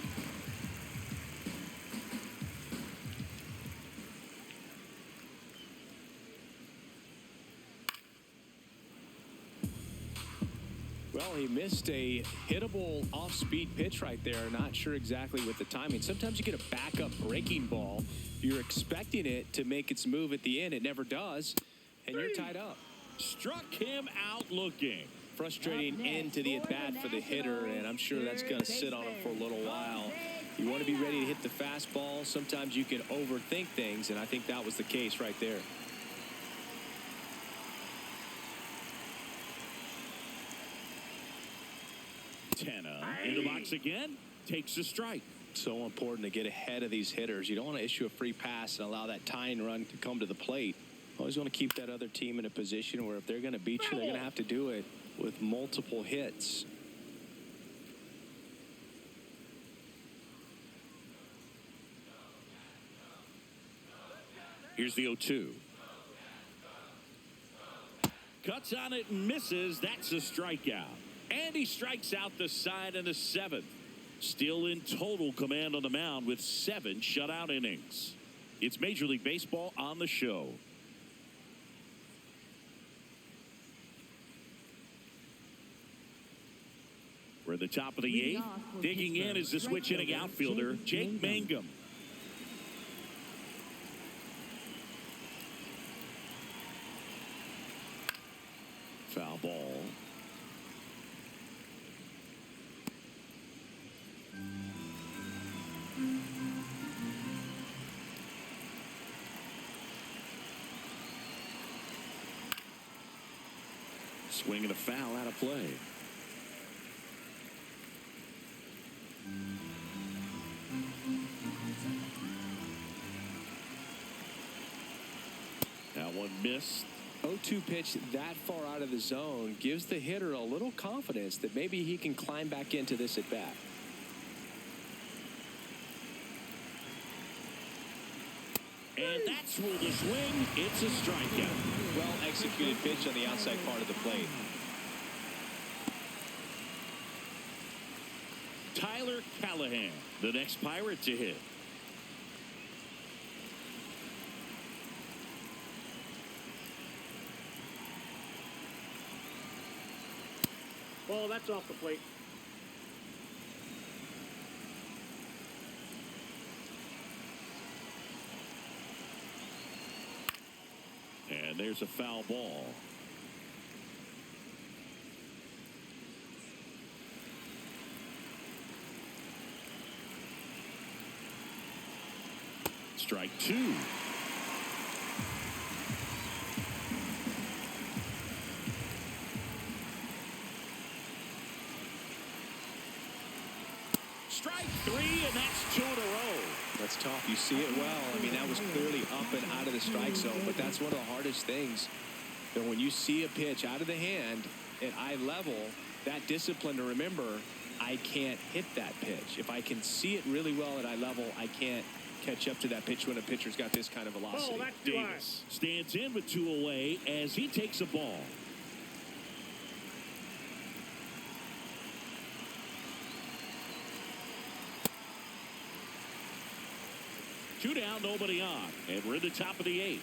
Well, he missed a hittable off-speed pitch right there. Not sure exactly with the timing. Sometimes you get a backup breaking ball. You're expecting it to make its move at the end. It never does, and you're tied up. Struck him out looking. Frustrating end to the at-bat for the hitter, and I'm sure that's going to sit on him for a little while. You want to be ready to hit the fastball. Sometimes you can overthink things, and I think that was the case right there. Tenna in the box again, takes a strike. So important to get ahead of these hitters. You don't want to issue a free pass and allow that tying run to come to the plate. Always want to keep that other team in a position where if they're going to beat you, they're going to have to do it with multiple hits. Here's the 0-2. Cuts on it and misses. That's a strikeout. And he strikes out the side in the 7th. Still in total command on the mound with 7 shutout innings. It's Major League Baseball on the show. We're at the top of the 8th. Digging in is the switch hitting outfielder, Jake Mangum. Foul ball. Swing and a foul out of play. That one missed. 0-2 pitch that far out of the zone gives the hitter a little confidence that maybe he can climb back into this at bat. And that's ruled a swing. It's a strikeout. Well executed pitch on the outside part of the plate. Tyler Callahan, the next Pirate to hit. Ball, that's off the plate. And there's a foul ball. Strike 2. Strike 3, and that's 2 in a row. That's tough. You see it well. I mean, that was clearly up and out of the strike zone, but that's one of the hardest things. And when you see a pitch out of the hand at eye level, that discipline to remember, I can't hit that pitch. If I can see it really well at eye level, I can't catch up to that pitch when a pitcher's got this kind of velocity. Oh, that's too high. Davis stands in with 2 away as he takes a ball. Two down, nobody on, and we're in the top of the 8th.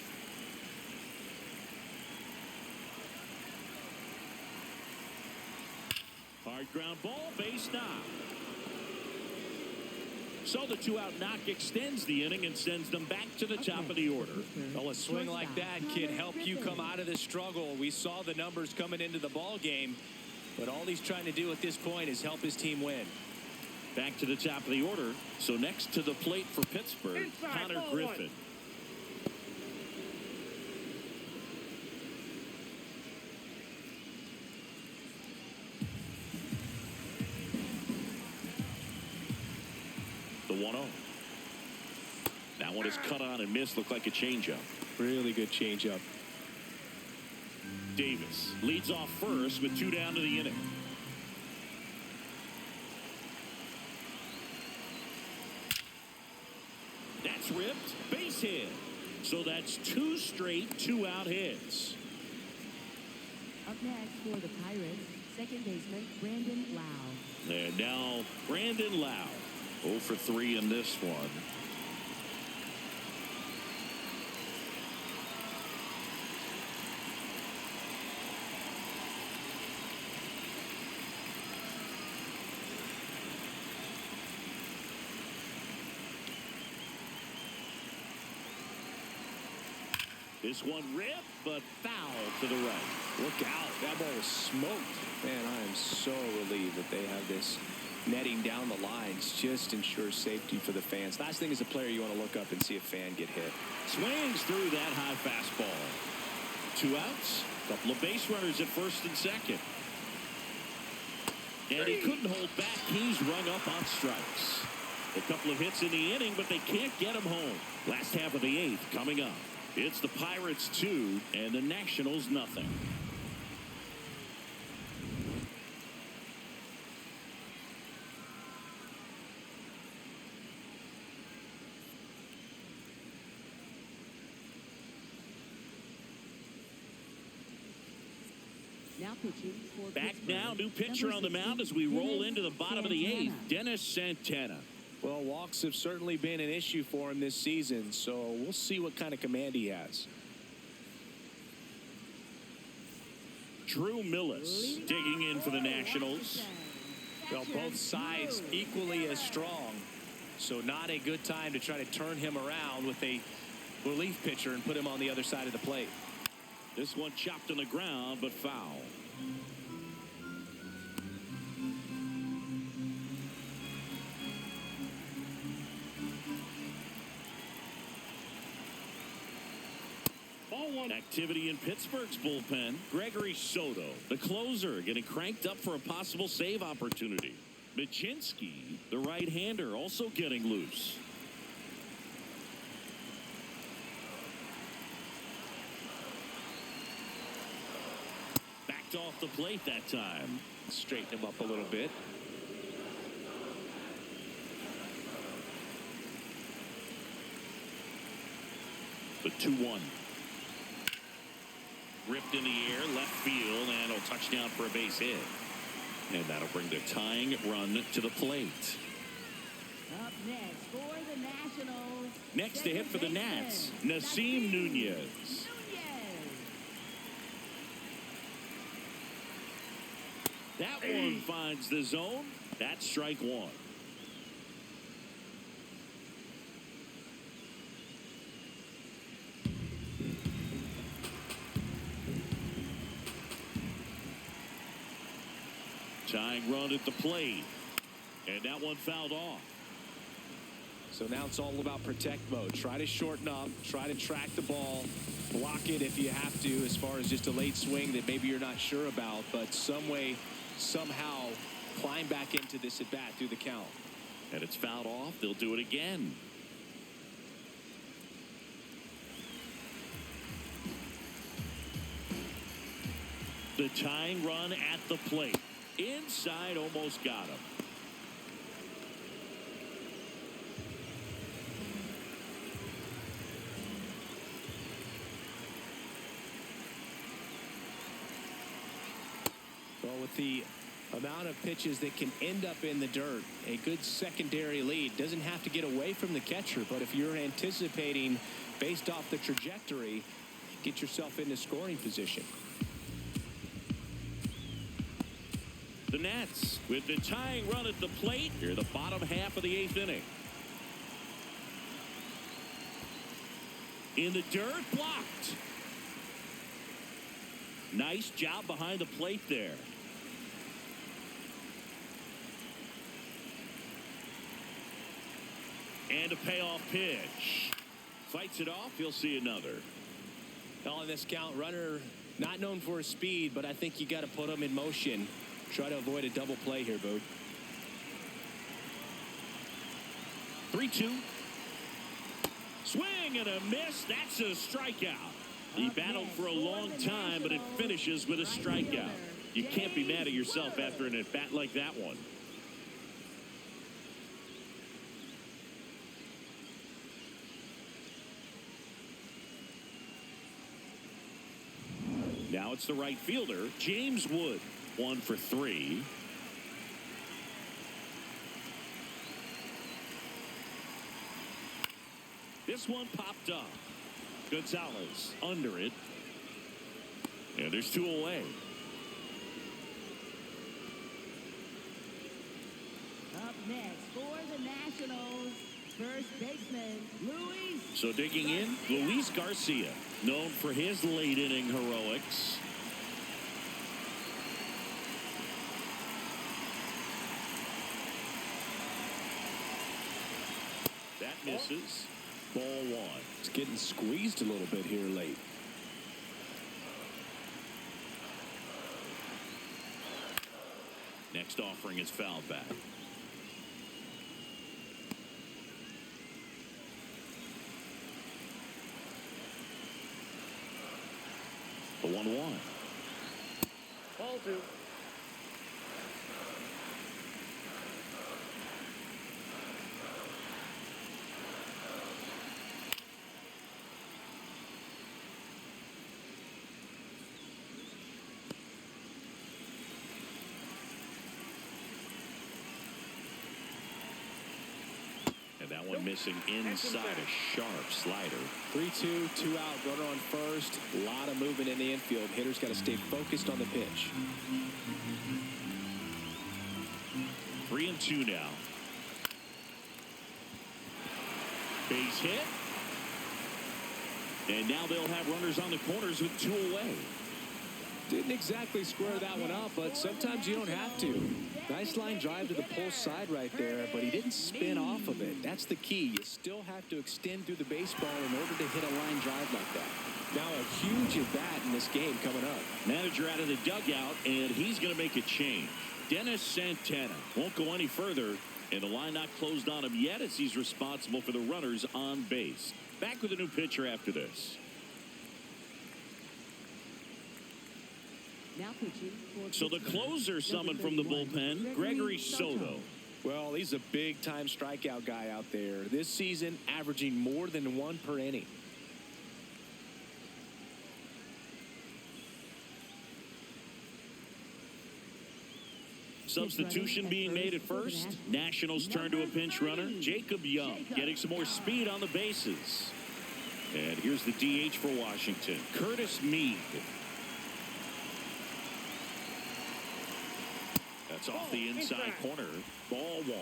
Hard ground ball, base knock. So the 2-out knock extends the inning and sends them back to the top of the order. Well, a swing like that can help you come out of the struggle. We saw the numbers coming into the ball game, but all he's trying to do at this point is help his team win. Back to the top of the order. So next to the plate for Pittsburgh, Inside, Connor ball Griffin. one. The 1-0. That one is cut on and missed. Looked like a changeup. Really good changeup. Davis leads off first with 2 down to the inning. That's ripped. Base hit. So that's 2 straight 2-out hits. Up next for the Pirates, second baseman Brandon Lau. And now Brandon Lau. 0 for 3 in this one. This one ripped, but foul to the right. Look out. That ball was smoked. Man, I am so relieved that they have this netting down the lines. Just ensures safety for the fans. Last thing as a player, you want to look up and see a fan get hit. Swings through that high fastball. 2 outs. Couple of base runners at first and second. And he couldn't hold back. He's rung up on strikes. A couple of hits in the inning, but they can't get him home. Last half of the 8th coming up. It's the Pirates 2 and the Nationals nothing. Now pitching for Back Pittsburgh, now, new pitcher number on the 60, mound as we roll Dennis into the bottom of the 8th. Santana. Dennis Santana. Well, walks have certainly been an issue for him this season, so we'll see what kind of command he has. Drew Millis digging in for the Nationals. Well, both sides equally as strong, so not a good time to try to turn him around with a relief pitcher and put him on the other side of the plate. This one chopped on the ground, but foul. Ball one. Activity in Pittsburgh's bullpen. Gregory Soto, the closer, getting cranked up for a possible save opportunity. Majinski, the right-hander, also getting loose. Backed off the plate that time. Straighten him up a little bit. The 2-1. Ripped in the air, left field, and a touchdown for a base hit. And that'll bring the tying run to the plate. Up next for the Nationals. Next to hit for the Nats, baseman, Nasim Nunez. That one finds the zone. That's strike 1. Tying run at the plate. And that one fouled off. So now it's all about protect mode. Try to shorten up, try to track the ball, block it if you have to, as far as just a late swing that maybe you're not sure about, but some way, somehow climb back into this at bat through the count. And it's fouled off. They'll do it again. The tying run at the plate. Inside, almost got him. with the amount of pitches that can end up in the dirt, a good secondary lead. Doesn't have to get away from the catcher, but if you're anticipating based off the trajectory, get yourself into scoring position. The Nats with the tying run at the plate here, the bottom half of the 8th inning. In the dirt, blocked. Nice job behind the plate there. And a payoff pitch. Fights it off. He'll see another. On this count, runner not known for his speed, but I think you got to put him in motion. Try to avoid a double play here, Boog. 3-2. Swing and a miss. That's a strikeout. He battled for a long time, but it finishes with a strikeout. You can't be mad at yourself after an at-bat like that one. Now it's the right fielder, James Wood. 1 for 3. This one popped up. Gonzalez under it. And there's 2 away. Up next for the Nationals, first baseman, Luis. So digging in, Luis Garcia, known for his late inning heroics. That misses. Ball 1. It's getting squeezed a little bit here late. Next offering is fouled back. The 1-1. Ball 2. That one missing inside a sharp slider. 3-2, 2 out, runner on first. A lot of movement in the infield. Hitter's got to stay focused on the pitch. 3-2 now. Base hit. And now they'll have runners on the corners with 2 away. Didn't exactly square that one up, but sometimes you don't have to. Nice line drive to the pull side right there, but he didn't spin off of it. That's the key. You still have to extend through the baseball in order to hit a line drive like that. Now a huge at-bat in this game coming up. Manager out of the dugout, and he's going to make a change. Dennis Santana won't go any further, and the line not closed on him yet as he's responsible for the runners on base. Back with a new pitcher after this. Now pitching for So the closer summoned from the bullpen, Gregory Soto. Well, he's a big-time strikeout guy out there. This season, averaging more than 1 per inning. Substitution being made at first. Nationals turn to a pinch runner. Jacob Young getting some more speed on the bases. And here's the DH for Washington, Curtis Mead. That's off the inside corner. Ball 1.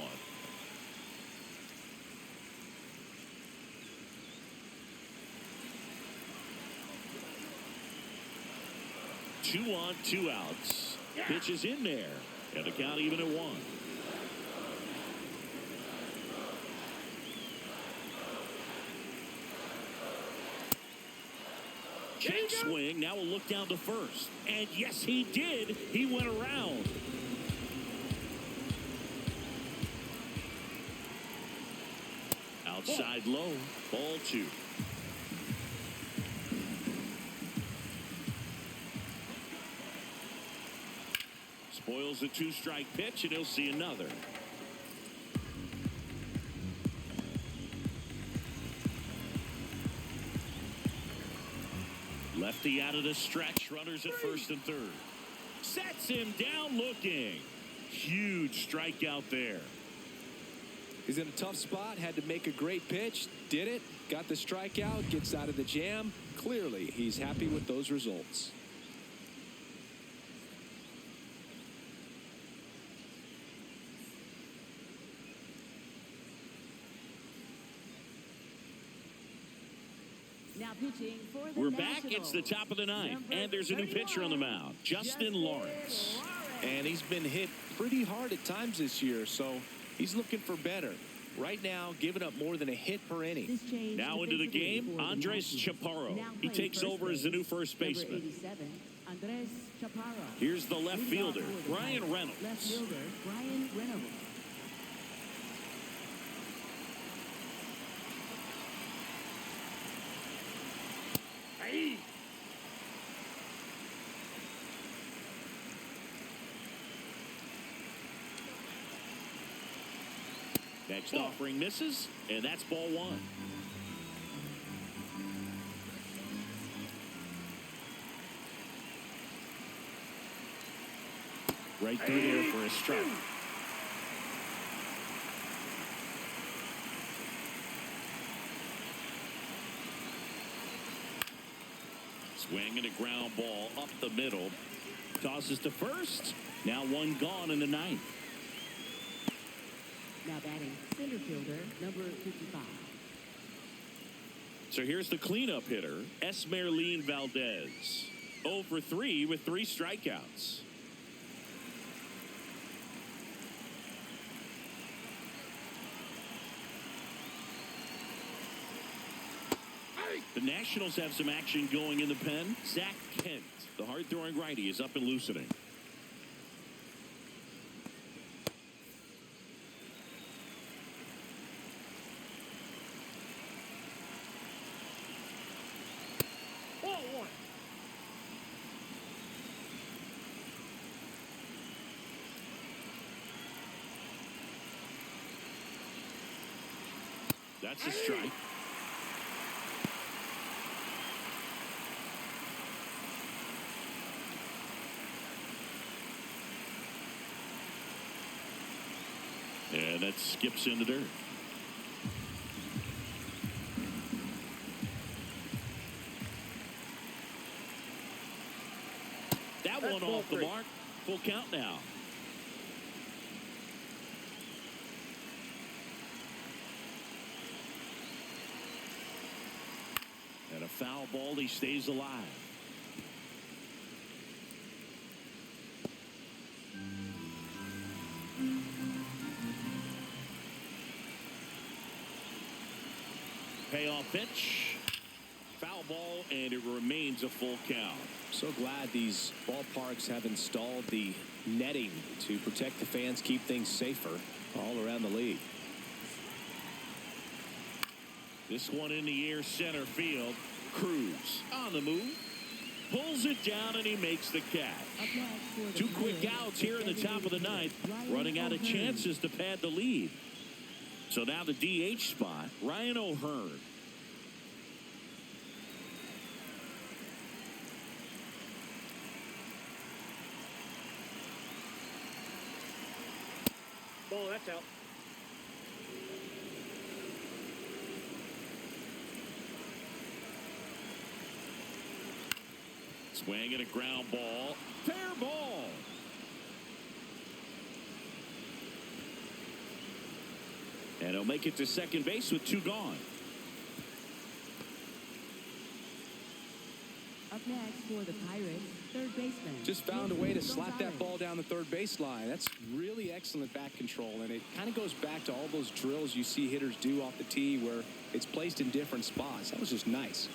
Two on, 2 outs. Pitch is in there. And the count even at 1. Check swing. Now we'll look down to first. And yes, he did. He went around. Outside low. Ball 2. Spoils the 2-strike pitch, and he'll see another. Lefty out of the stretch. Runners at first and third. Sets him down looking. Huge strikeout there. He's in a tough spot, had to make a great pitch, did it, got the strikeout, gets out of the jam. Clearly, he's happy with those results. Now pitching for the We're back. It's the Nationals. top of the ninth, Number and there's a new pitcher on the 31, mound, Justin Lawrence. And he's been hit pretty hard at times this year, so he's looking for better. Right now, giving up more than a hit per inning. This change Now into the defensively game, for the Andres Nationals. Chaparro. Now He playing takes first over as the new base, first number baseman. 87, Andres Chaparro. Here's the left Leadoff fielder, for the Brian Pirates. Reynolds. Left fielder, Brian Reynolds. Hey. Next offering misses, and that's ball one. Right through there for a strike. Swing and a ground ball up the middle. Tosses to first. Now one gone in the ninth. Now batting center fielder, number 55. So here's the cleanup hitter, Esmeralyn Valdez. 0 for 3 with 3 strikeouts. The Nationals have some action going in the pen. Zach Kent, the hard-throwing righty, is up and loosening. Ball one. That's a strike. And that skips into dirt. That That's one ball off the 3. mark. Full count now. And a foul ball. He stays alive. Payoff pitch. Foul ball, and it remains a full count. So glad these ballparks have installed the netting to protect the fans, keep things safer all around the league. This one in the air, center field. Cruz on the move. Pulls it down, and he makes the catch. Up next for the Two quick Pirates, outs here in the top of the ninth, running out of chances to pad the lead. So now the DH spot, Ryan O'Hearn. Ball, that's out. Swing and a ground ball. Fair ball. And he'll make it to second base with 2 gone. Up next for the Pirates, third baseman. Just found a way to slap that Gonzalez. ball down the third base line. That's really excellent bat control, and it kind of goes back to all those drills you see hitters do off the tee where it's placed in different spots. That was just nice.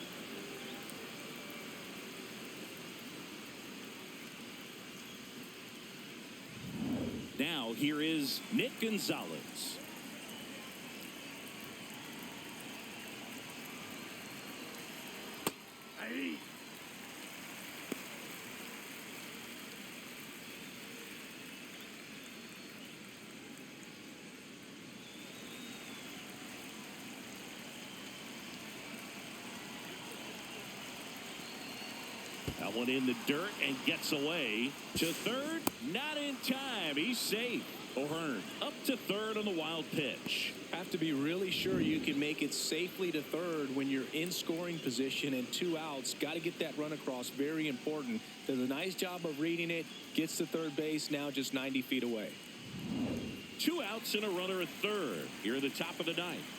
Now here is Nick Gonzalez. Hey. That one in the dirt and gets away to third. Not in time. He's safe. O'Hearn up to third on the wild pitch. Have to be really sure you can make it safely to third when you're in scoring position and 2 outs. Got to get that run across. Very important. Does a nice job of reading it. Gets to third base. Now just 90 feet away. 2 outs and a runner at third. Here at the top of the ninth.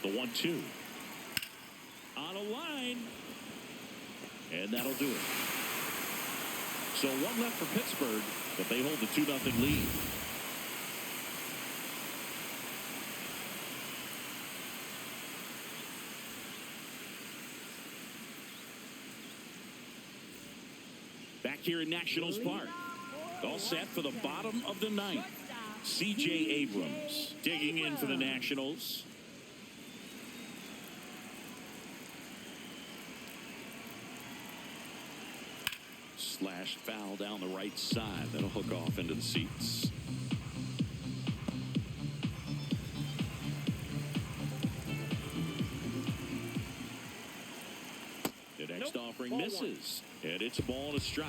The 1-2 on a line, and that'll do it. So 1 left for Pittsburgh, but they hold the 2-0 lead. Back here in Nationals Park, all set for the bottom of the ninth. C.J. Abrams digging in for the Nationals. Slashed foul down the right side. That'll hook off into the seats. The next offering misses. And it's a ball and a strike.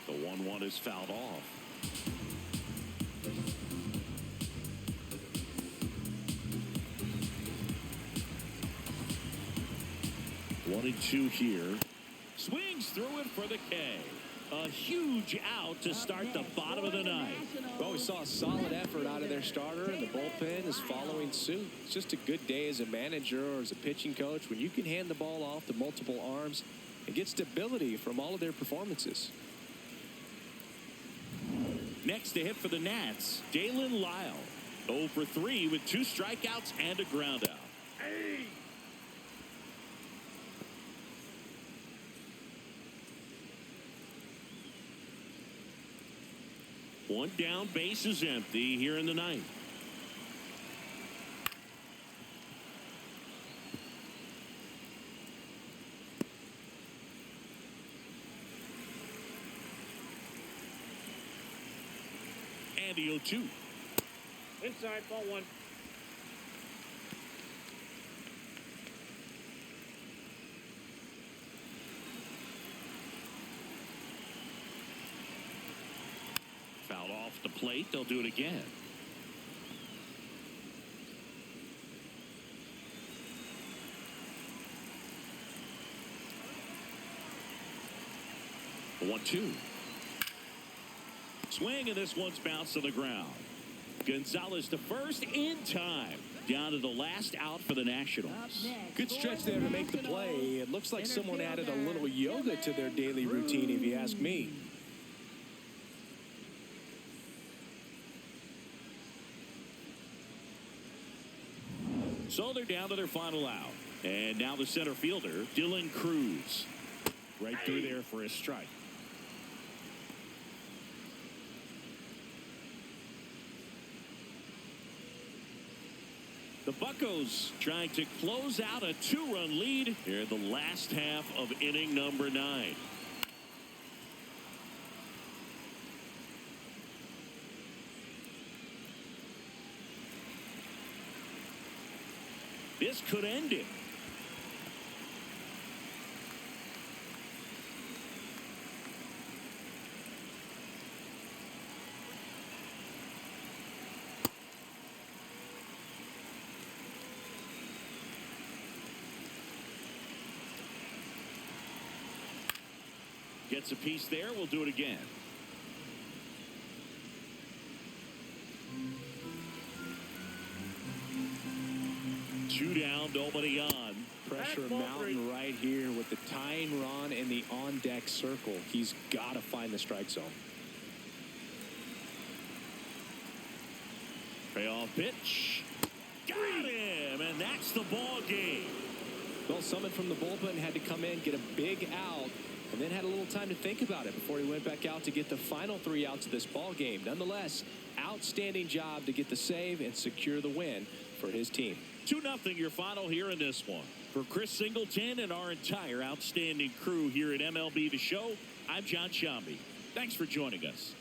The 1-1 is fouled off. 1-2 here. Swings through it for the K. A huge out to start the bottom of the ninth. Well, we saw a solid effort out of their starter, and the bullpen is following suit. It's just a good day as a manager or as a pitching coach when you can hand the ball off to multiple arms and get stability from all of their performances. Next to hit for the Nats, Dalen Lyle. 0 for 3 with 2 strikeouts and a groundout. Hey! One down, base is empty here in the ninth. And the 0-2. Inside, ball 1. Fouled off the plate. They'll do it again. The 1-2. Swing, and this one's bounced to the ground. Gonzalez to first in time. Down to the last out for the Nationals. Good stretch there to make the play. It looks like someone added a little yoga to their daily routine, if you ask me. So they're down to their final out. And now the center fielder, Dylan Cruz. Right through there for a strike. The Buccos trying to close out a 2-run lead here in the last half of inning number 9. This could end it. Gets a piece there. We'll do it again. Two down, nobody on. Pressure mountain right here with the tying run and the on-deck circle. He's got to find the strike zone. Payoff pitch. Got him, and that's the ball game. Well, someone from the bullpen had to come in, get a big out, and then had a little time to think about it before he went back out to get the final 3 outs of this ball game. Nonetheless, outstanding job to get the save and secure the win. for his team. 2-0 your final here in this one. For Chris Singleton and our entire outstanding crew here at MLB The Show, I'm John Shambi. Thanks for joining us.